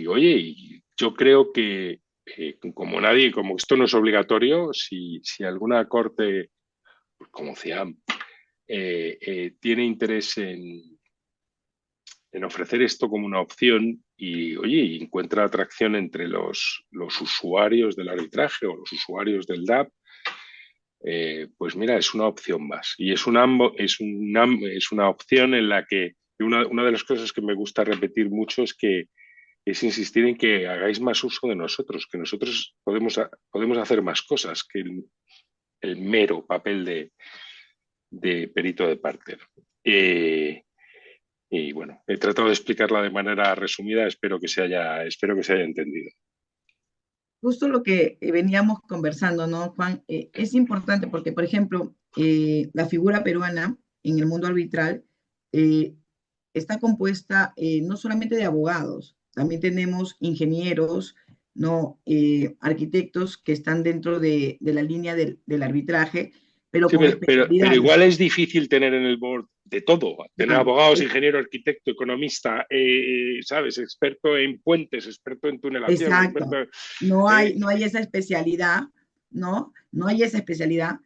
oye, yo creo que como esto no es obligatorio, si alguna corte, pues como CIAM, tiene interés en ofrecer esto como una opción y, oye, encuentra atracción entre los usuarios del arbitraje o los usuarios del DAP, pues mira, es una opción más. Y es una opción en la que una de las cosas que me gusta repetir mucho es insistir en que hagáis más uso de nosotros, que nosotros podemos hacer más cosas que el mero papel de perito de parte. Y bueno, he tratado de explicarla de manera resumida, espero que se haya entendido. Justo lo que veníamos conversando, ¿no, Juan? Es importante porque, por ejemplo, la figura peruana en el mundo arbitral está compuesta no solamente de abogados, también tenemos ingenieros, ¿no? Arquitectos que están dentro de la línea del arbitraje, pero sí, con pero especialidades. Igual es difícil tener en el board de todo, tener abogados, ingeniero, arquitecto, economista, ¿sabes? Experto en puentes, experto en tunelación. Exacto. No hay esa especialidad, ¿no? No hay esa especialidad,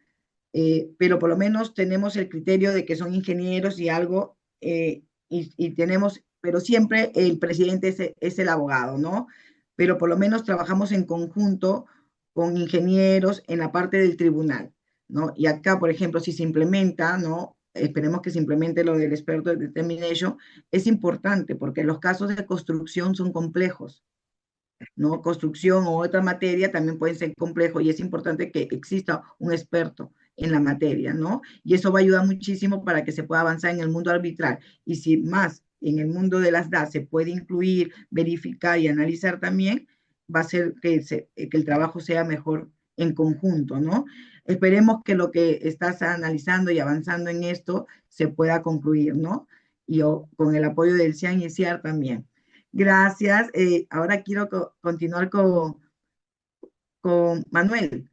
pero por lo menos tenemos el criterio de que son ingenieros y algo, y tenemos, pero siempre el presidente es el abogado, ¿no? Pero por lo menos trabajamos en conjunto con ingenieros en la parte del tribunal, ¿no? Y acá, por ejemplo, si se implementa, ¿no? Esperemos que se implemente lo del experto de determination, es importante porque los casos de construcción son complejos, ¿no? Construcción o otra materia también pueden ser complejos y es importante que exista un experto en la materia, ¿no? Y eso va a ayudar muchísimo para que se pueda avanzar en el mundo arbitral. Y si más en el mundo de las DAS se puede incluir, verificar y analizar también, va a ser que el trabajo sea mejor en conjunto, ¿no? Esperemos que lo que estás analizando y avanzando en esto se pueda concluir, ¿no? Y con el apoyo del CIAN y CIAR también. Gracias. Ahora quiero continuar con Manuel,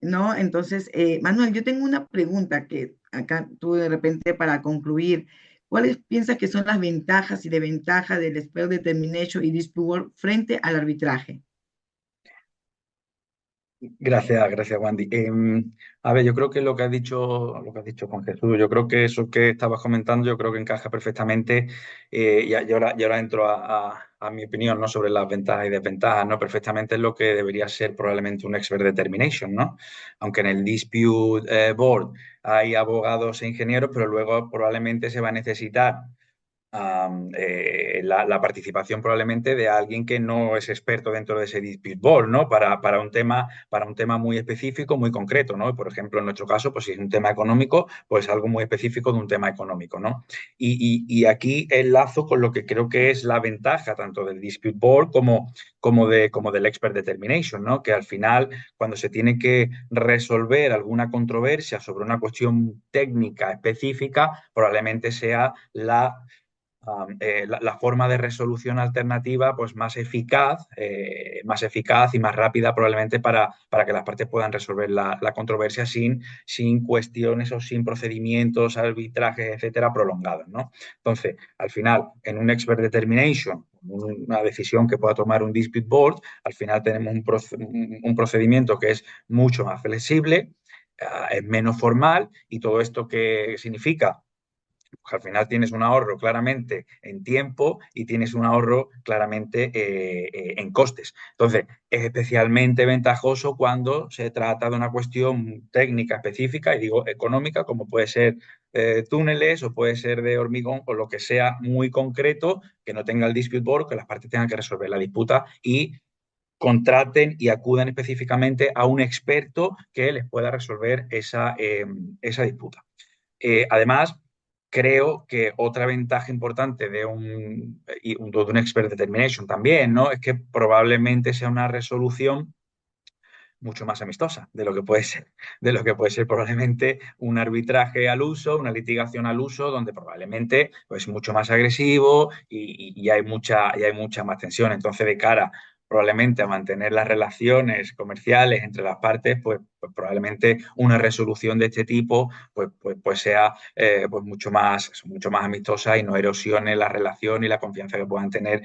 ¿no? Entonces, Manuel, yo tengo una pregunta que acá tú de repente para concluir. ¿Cuáles piensas que son las ventajas y desventajas del expert determination y dispute board frente al arbitraje? Gracias, Wandy. A ver, yo creo que lo que has dicho con Jesús, yo creo que eso que estabas comentando, yo creo que encaja perfectamente, y ahora entro a mi opinión, ¿no? Sobre las ventajas y desventajas, ¿no? Perfectamente es lo que debería ser probablemente un expert determination, ¿no? Aunque en el dispute board hay abogados e ingenieros, pero luego probablemente se va a necesitar la participación probablemente de alguien que no es experto dentro de ese dispute board, ¿no? Para un tema muy específico, muy concreto, ¿no? Por ejemplo, en nuestro caso, pues si es un tema económico, pues algo muy específico de un tema económico, ¿no? Y aquí enlazo con lo que creo que es la ventaja tanto del dispute board como del expert determination, ¿no? Que al final, cuando se tiene que resolver alguna controversia sobre una cuestión técnica específica, probablemente sea la forma de resolución alternativa pues más eficaz y más rápida probablemente para que las partes puedan resolver la controversia sin cuestiones o sin procedimientos, arbitrajes, etcétera, prolongados, ¿no? Entonces, al final, en un expert determination, una decisión que pueda tomar un dispute board, al final tenemos un procedimiento que es mucho más flexible, es menos formal, y todo esto que significa pues al final tienes un ahorro claramente en tiempo y tienes un ahorro claramente en costes. Entonces, es especialmente ventajoso cuando se trata de una cuestión técnica específica, y digo económica, como puede ser túneles o puede ser de hormigón o lo que sea muy concreto, que no tenga el dispute board, que las partes tengan que resolver la disputa y contraten y acudan específicamente a un experto que les pueda resolver esa disputa. Además, creo que otra ventaja importante de un expert determination también, ¿no? Es que probablemente sea una resolución mucho más amistosa de lo que puede ser probablemente un arbitraje al uso, una litigación al uso, donde probablemente es pues, mucho más agresivo y hay mucha más tensión. Entonces, de cara probablemente a mantener las relaciones comerciales entre las partes, pues probablemente una resolución de este tipo pues sea pues mucho más amistosa y no erosione la relación y la confianza que puedan tener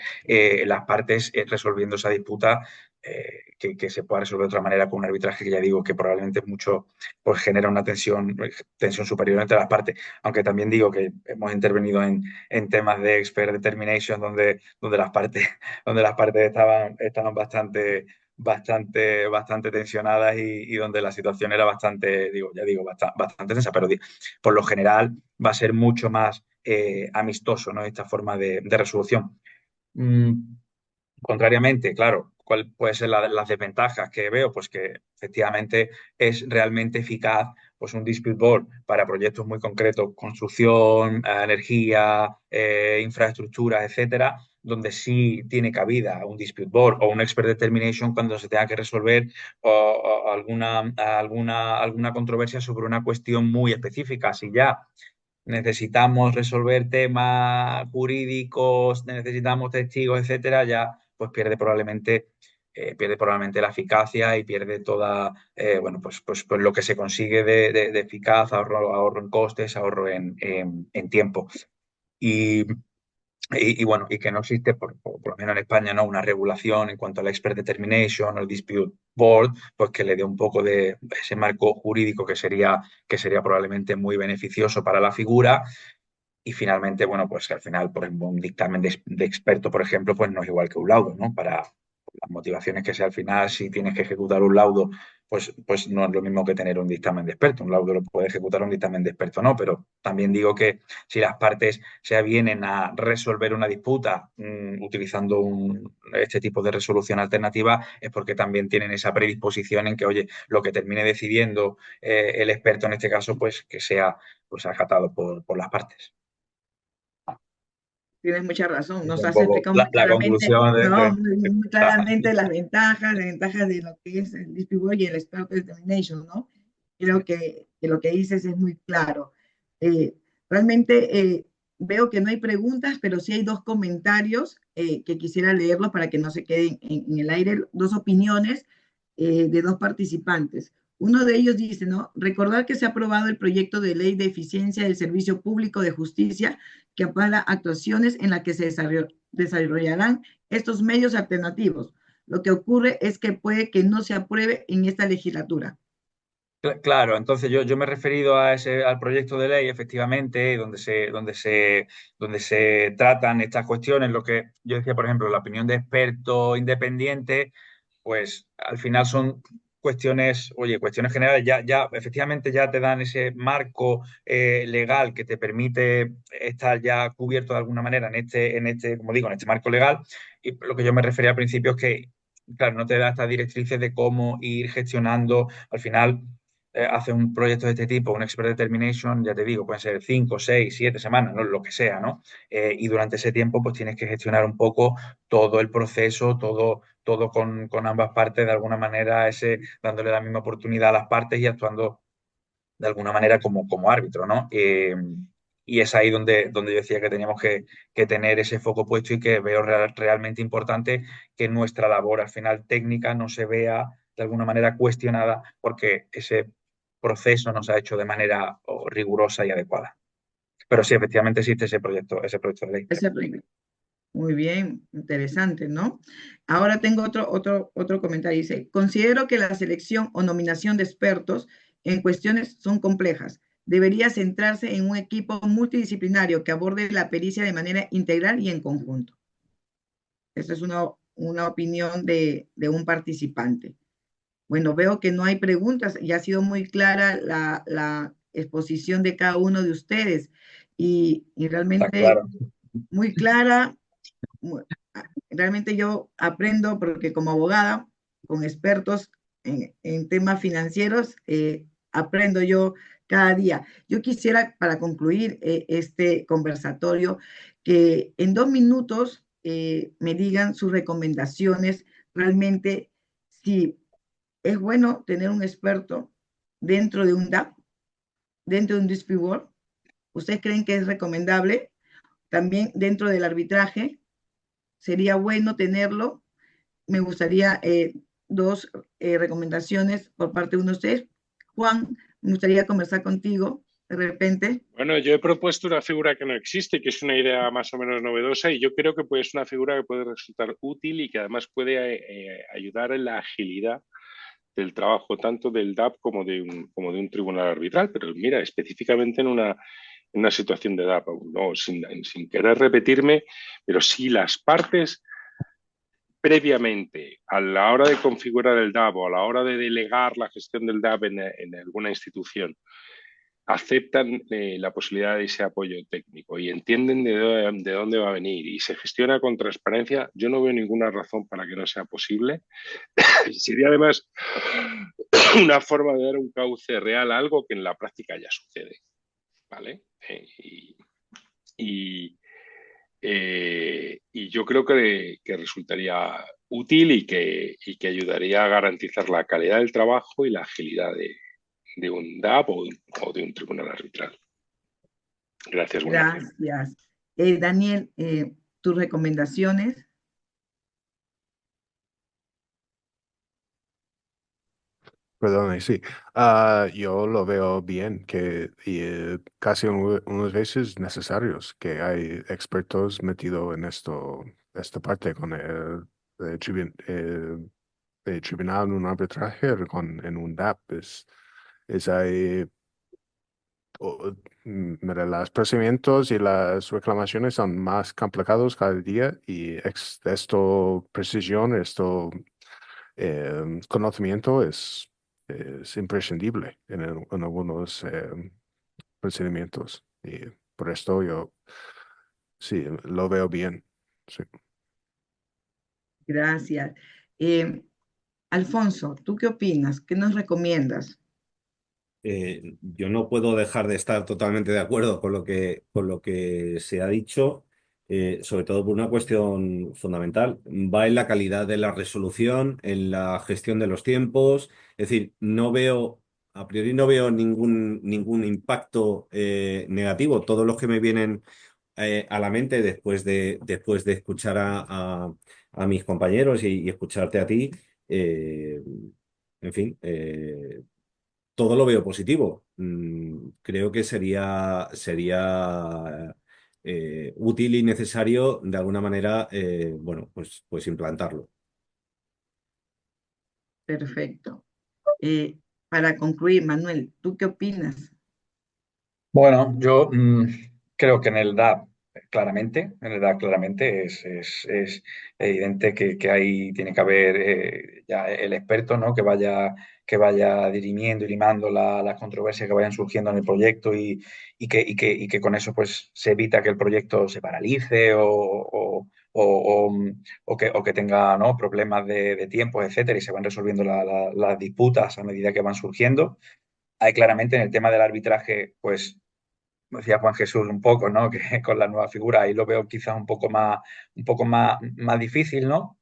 las partes resolviendo esa disputa, que se pueda resolver de otra manera con un arbitraje que ya digo que probablemente pues genera una tensión superior entre las partes. Aunque también digo que hemos intervenido en temas de expert determination donde las partes, estaban bastante tensionadas y donde la situación era bastante tensa, pero por lo general va a ser mucho más amistoso, ¿no? Esta forma de resolución. Contrariamente, claro, ¿cuál puede ser las desventajas que veo? Pues que efectivamente es realmente eficaz pues un dispute board para proyectos muy concretos, construcción, energía, infraestructuras, etcétera, donde sí tiene cabida un dispute board o un expert determination cuando se tenga que resolver alguna controversia sobre una cuestión muy específica. Si ya necesitamos resolver temas jurídicos, necesitamos testigos, etcétera, ya pues pierde probablemente la eficacia y pierde toda, bueno, pues lo que se consigue de eficaz, ahorro en costes, ahorro en tiempo. Bueno, y que no existe, por lo menos en España, ¿no? Una regulación en cuanto al expert determination o el dispute board, pues que le dé un poco de ese marco jurídico que sería probablemente muy beneficioso para la figura. Y finalmente, bueno, pues que al final, por ejemplo, un dictamen de experto, por ejemplo, pues no es igual que un laudo, ¿no? Para las motivaciones que sea al final, si tienes que ejecutar un laudo, pues no es lo mismo que tener un dictamen de experto. Un laudo lo puede ejecutar un dictamen de experto, no, pero también digo que si las partes se avienen a resolver una disputa utilizando este tipo de resolución alternativa, es porque también tienen esa predisposición en que, oye, lo que termine decidiendo el experto en este caso, pues que sea pues acatado por las partes. Tienes mucha razón, nos Un has poco explicado muy la claramente, conclusión no, muy claramente las ventajas de lo que es el dispute board y el expert determination, ¿no? Creo que lo que dices es muy claro. Realmente veo que no hay preguntas, pero sí hay dos comentarios que quisiera leerlos para que no se queden en el aire, dos opiniones de dos participantes. Uno de ellos dice, ¿no? Recordar que se ha aprobado el proyecto de ley de eficiencia del servicio público de justicia que ampara actuaciones en las que se desarrollarán estos medios alternativos. Lo que ocurre es que puede que no se apruebe en esta legislatura. Claro, entonces yo me he referido al proyecto de ley, efectivamente, donde se tratan estas cuestiones. Lo que yo decía, por ejemplo, la opinión de expertos independientes, pues al final son cuestiones, oye, cuestiones generales, efectivamente ya te dan ese marco legal que te permite estar ya cubierto de alguna manera como digo, en este marco legal. Y lo que yo me refería al principio es que, claro, no te da estas directrices de cómo ir gestionando al final hace un proyecto de este tipo, un expert determination, ya te digo, pueden ser 5, 6, 7 semanas, ¿no? Lo que sea, ¿no? Y durante ese tiempo, pues tienes que gestionar un poco todo el proceso, todo con ambas partes, de alguna manera, dándole la misma oportunidad a las partes y actuando de alguna manera como árbitro, ¿no? Y es ahí donde yo decía que teníamos que tener ese foco puesto y que veo realmente importante que nuestra labor al final técnica no se vea de alguna manera cuestionada porque ese proceso no se ha hecho de manera rigurosa y adecuada. Pero sí, efectivamente existe ese proyecto de ley. Muy bien, interesante, ¿no? Ahora tengo otro comentario. Dice, considero que la selección o nominación de expertos en cuestiones son complejas. Debería centrarse en un equipo multidisciplinario que aborde la pericia de manera integral y en conjunto. Esa es una opinión de un participante. Bueno, veo que no hay preguntas y ha sido muy clara la exposición de cada uno de ustedes y Está realmente claro. muy clara. Realmente yo aprendo porque como abogada, con expertos en temas financieros, aprendo yo cada día. Yo quisiera, para concluir este conversatorio, que en 2 minutos me digan sus recomendaciones, realmente si es bueno tener un experto dentro de un DAP, dentro de un dispute board. ¿Ustedes creen que es recomendable? También dentro del arbitraje, sería bueno tenerlo. Me gustaría dos recomendaciones por parte de uno de ustedes. Juan, me gustaría conversar contigo de repente. Bueno, yo he propuesto una figura que no existe, que es una idea más o menos novedosa y yo creo que puede ser una figura que puede resultar útil y que además puede ayudar en la agilidad del trabajo tanto del DAP como de un tribunal arbitral, pero mira, específicamente en una situación de DAP, no, sin querer repetirme, pero si las partes previamente, a la hora de configurar el DAP o a la hora de delegar la gestión del DAP en alguna institución, aceptan la posibilidad de ese apoyo técnico y entienden de dónde va a venir y se gestiona con transparencia, yo no veo ninguna razón para que no sea posible. Sería además una forma de dar un cauce real a algo que en la práctica ya sucede, ¿vale? Y yo creo que resultaría útil y que ayudaría a garantizar la calidad del trabajo y la agilidad de un DAP o de un tribunal arbitral. Gracias. Gracias. Daniel, tus recomendaciones. Perdón, sí. Yo lo veo bien que casi unas veces necesarios que hay expertos metidos en esta parte con el tribunal, un arbitraje en un DAP. Es ahí, mira, los procedimientos y las reclamaciones son más complicados cada día y esto precisión, conocimiento es imprescindible en algunos procedimientos. Y por esto yo sí lo veo bien. Sí. Gracias. Alfonso, ¿tú qué opinas? ¿Qué nos recomiendas? Yo no puedo dejar de estar totalmente de acuerdo con lo que se ha dicho, sobre todo por una cuestión fundamental. Va en la calidad de la resolución, en la gestión de los tiempos. Es decir, a priori no veo ningún impacto negativo. Todos los que me vienen a la mente después de escuchar a mis compañeros y escucharte a ti, en fin. Todo lo veo positivo. Creo que sería útil y necesario de alguna manera, bueno, pues implantarlo. Perfecto. Para concluir, Manuel, ¿tú qué opinas? Bueno, yo creo que en el DAP claramente es evidente que ahí tiene que haber ya el experto, ¿no? Que vaya dirimiendo y limando las controversias que vayan surgiendo en el proyecto y que con eso pues se evita que el proyecto se paralice o que tenga, ¿no? problemas de tiempos, etcétera, y se van resolviendo las disputas a medida que van surgiendo. Hay claramente en el tema del arbitraje, pues como decía Juan Jesús un poco, ¿no? Que con la nueva figura ahí lo veo quizás un poco más difícil, ¿no?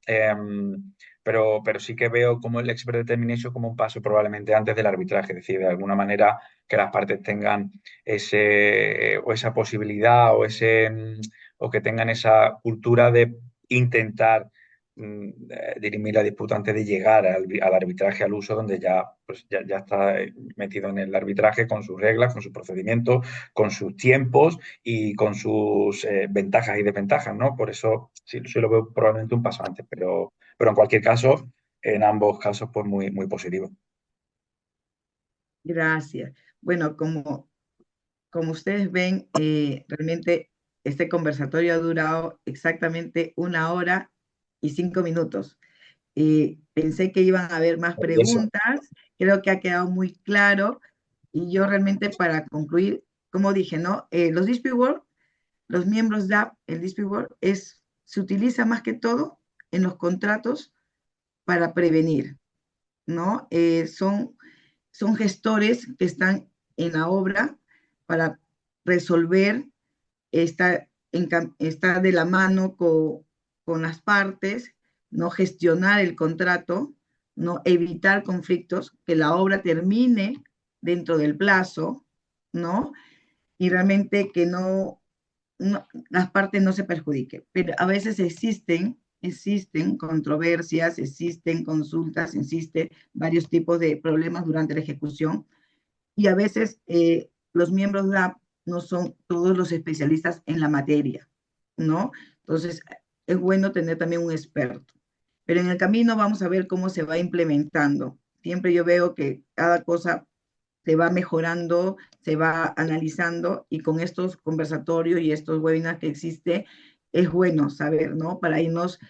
Pero sí que veo como el expert determination como un paso probablemente antes del arbitraje, es decir, de alguna manera que las partes tengan esa posibilidad o que tengan esa cultura de intentar dirimir la disputa antes de llegar al arbitraje, al uso, donde ya está metido en el arbitraje con sus reglas, con sus procedimientos, con sus tiempos y con sus ventajas y desventajas, ¿no? Por eso sí lo veo probablemente un paso antes, pero en cualquier caso, en ambos casos, pues muy, muy positivo. Gracias. Bueno, como ustedes ven, realmente este conversatorio ha durado exactamente 1 hora y 5 minutos. Pensé que iban a haber más Eso. preguntas, creo que ha quedado muy claro y yo realmente para concluir, como dije, ¿no? Los dispute board, los miembros DAP, el dispute board se utiliza más que todo en los contratos para prevenir, ¿no? Son gestores que están en la obra para resolver, está de la mano con las partes, no gestionar el contrato, no evitar conflictos, que la obra termine dentro del plazo, ¿no? Y realmente que las partes no se perjudiquen. Pero a veces existen controversias, existen consultas, existen varios tipos de problemas durante la ejecución y a veces los miembros DAP no son todos los especialistas en la materia, ¿no? Entonces, es bueno tener también un experto. Pero en el camino vamos a ver cómo se va implementando. Siempre yo veo que cada cosa se va mejorando, se va analizando y con estos conversatorios y estos webinars que existe, es bueno saber, ¿no? Para irnos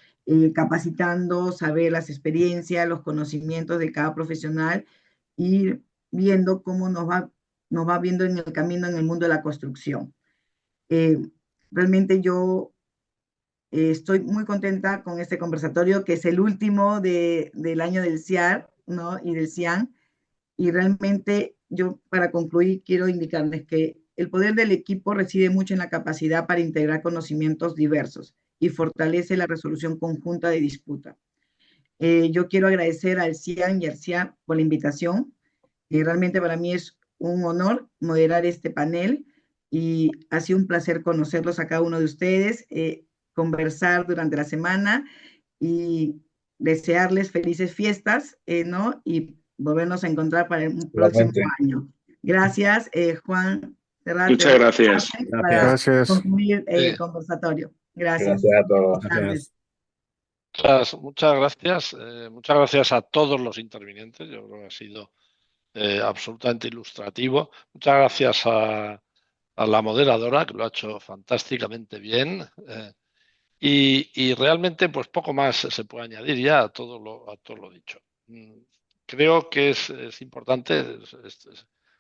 capacitando, saber las experiencias, los conocimientos de cada profesional, ir viendo cómo nos va viendo en el camino en el mundo de la construcción. Eh, realmente yo estoy muy contenta con este conversatorio, que es el último del año del CIAR, ¿no? Y del CIAN. Y realmente yo, para concluir, quiero indicarles que el poder del equipo reside mucho en la capacidad para integrar conocimientos diversos y fortalece la resolución conjunta de disputa. Yo quiero agradecer al CIAN y al CIAR por la invitación. Realmente para mí es un honor moderar este panel y ha sido un placer conocerlos a cada uno de ustedes, conversar durante la semana y desearles felices fiestas, ¿no? Y volvernos a encontrar para un próximo Igualmente. año. Gracias, Juan Serrate. Muchas gracias. Para Gracias. concluir el conversatorio. Gracias. Gracias a todos. Buenas tardes. Muchas gracias. Muchas gracias a todos los intervinientes. Yo creo que ha sido absolutamente ilustrativo. Muchas gracias a la moderadora, que lo ha hecho fantásticamente bien. Y realmente, pues poco más se puede añadir ya a todo lo dicho. Creo que es importante.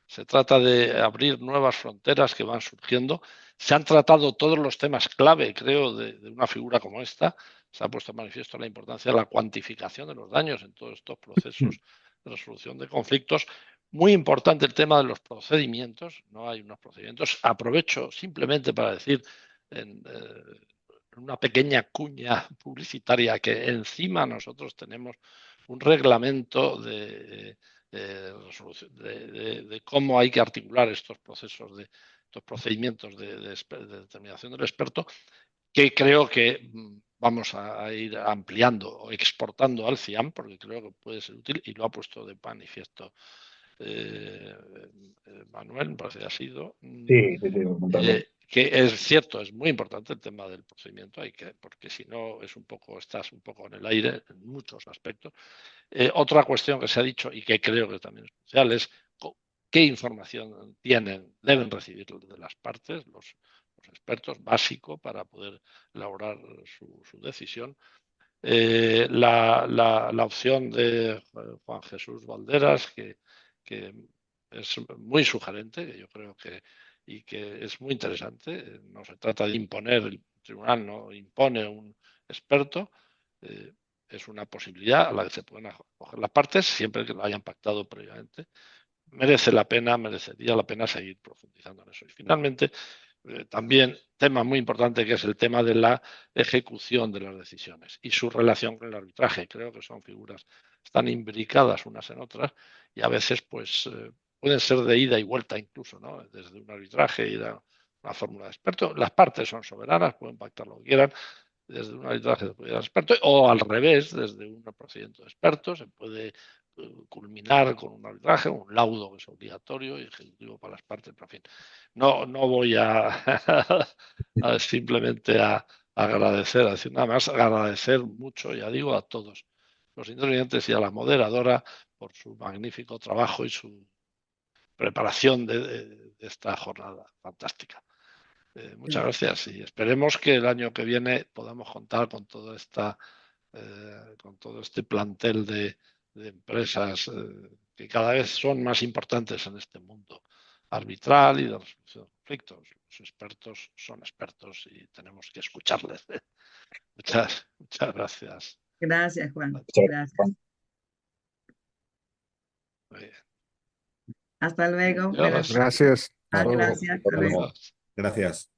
Se trata de abrir nuevas fronteras que van surgiendo. Se han tratado todos los temas clave, creo, de una figura como esta. Se ha puesto en manifiesto la importancia de la cuantificación de los daños en todos estos procesos de resolución de conflictos. Muy importante el tema de los procedimientos. No hay unos procedimientos. Aprovecho simplemente para decir en una pequeña cuña publicitaria que encima nosotros tenemos un reglamento de cómo hay que articular estos procesos, estos procedimientos de determinación del experto, que creo que vamos a ir ampliando o exportando al CIAM, porque creo que puede ser útil y lo ha puesto de manifiesto Manuel, me parece que ha sido, Sí, que es cierto, es muy importante el tema del procedimiento, porque si no estás un poco en el aire en muchos aspectos. Otra cuestión que se ha dicho y que creo que también es crucial es qué información deben recibir de las partes, los expertos, básico para poder elaborar su decisión. La opción de Juan Jesús Valderas, que es muy sugerente, que yo creo que es muy interesante. No se trata de imponer, el tribunal no impone un experto, es una posibilidad a la que se pueden acoger las partes siempre que lo hayan pactado previamente. Merecería la pena seguir profundizando en eso. Y finalmente, también tema muy importante que es el tema de la ejecución de las decisiones y su relación con el arbitraje. Creo que son figuras están imbricadas unas en otras y a veces pues pueden ser de ida y vuelta incluso, ¿no? Desde un arbitraje ir a una fórmula de experto. Las partes son soberanas, pueden pactar lo que quieran. Desde un arbitraje se puede ir al experto o al revés, desde un procedimiento de expertos se puede culminar con un arbitraje, un laudo que es obligatorio y ejecutivo para las partes, pero en fin, no voy simplemente a agradecer, a decir nada más, agradecer mucho, ya digo, a todos los intervinientes y a la moderadora por su magnífico trabajo y su preparación de esta jornada fantástica. Muchas gracias y esperemos que el año que viene podamos contar con todo este plantel de empresas que cada vez son más importantes en este mundo arbitral y de resolución de conflictos. Los expertos son expertos y tenemos que escucharles. Muchas gracias. Gracias, Juan. Muchas Gracias. Juan. Muy bien. Hasta luego. Adiós. Gracias. Gracias. Hasta luego. Gracias.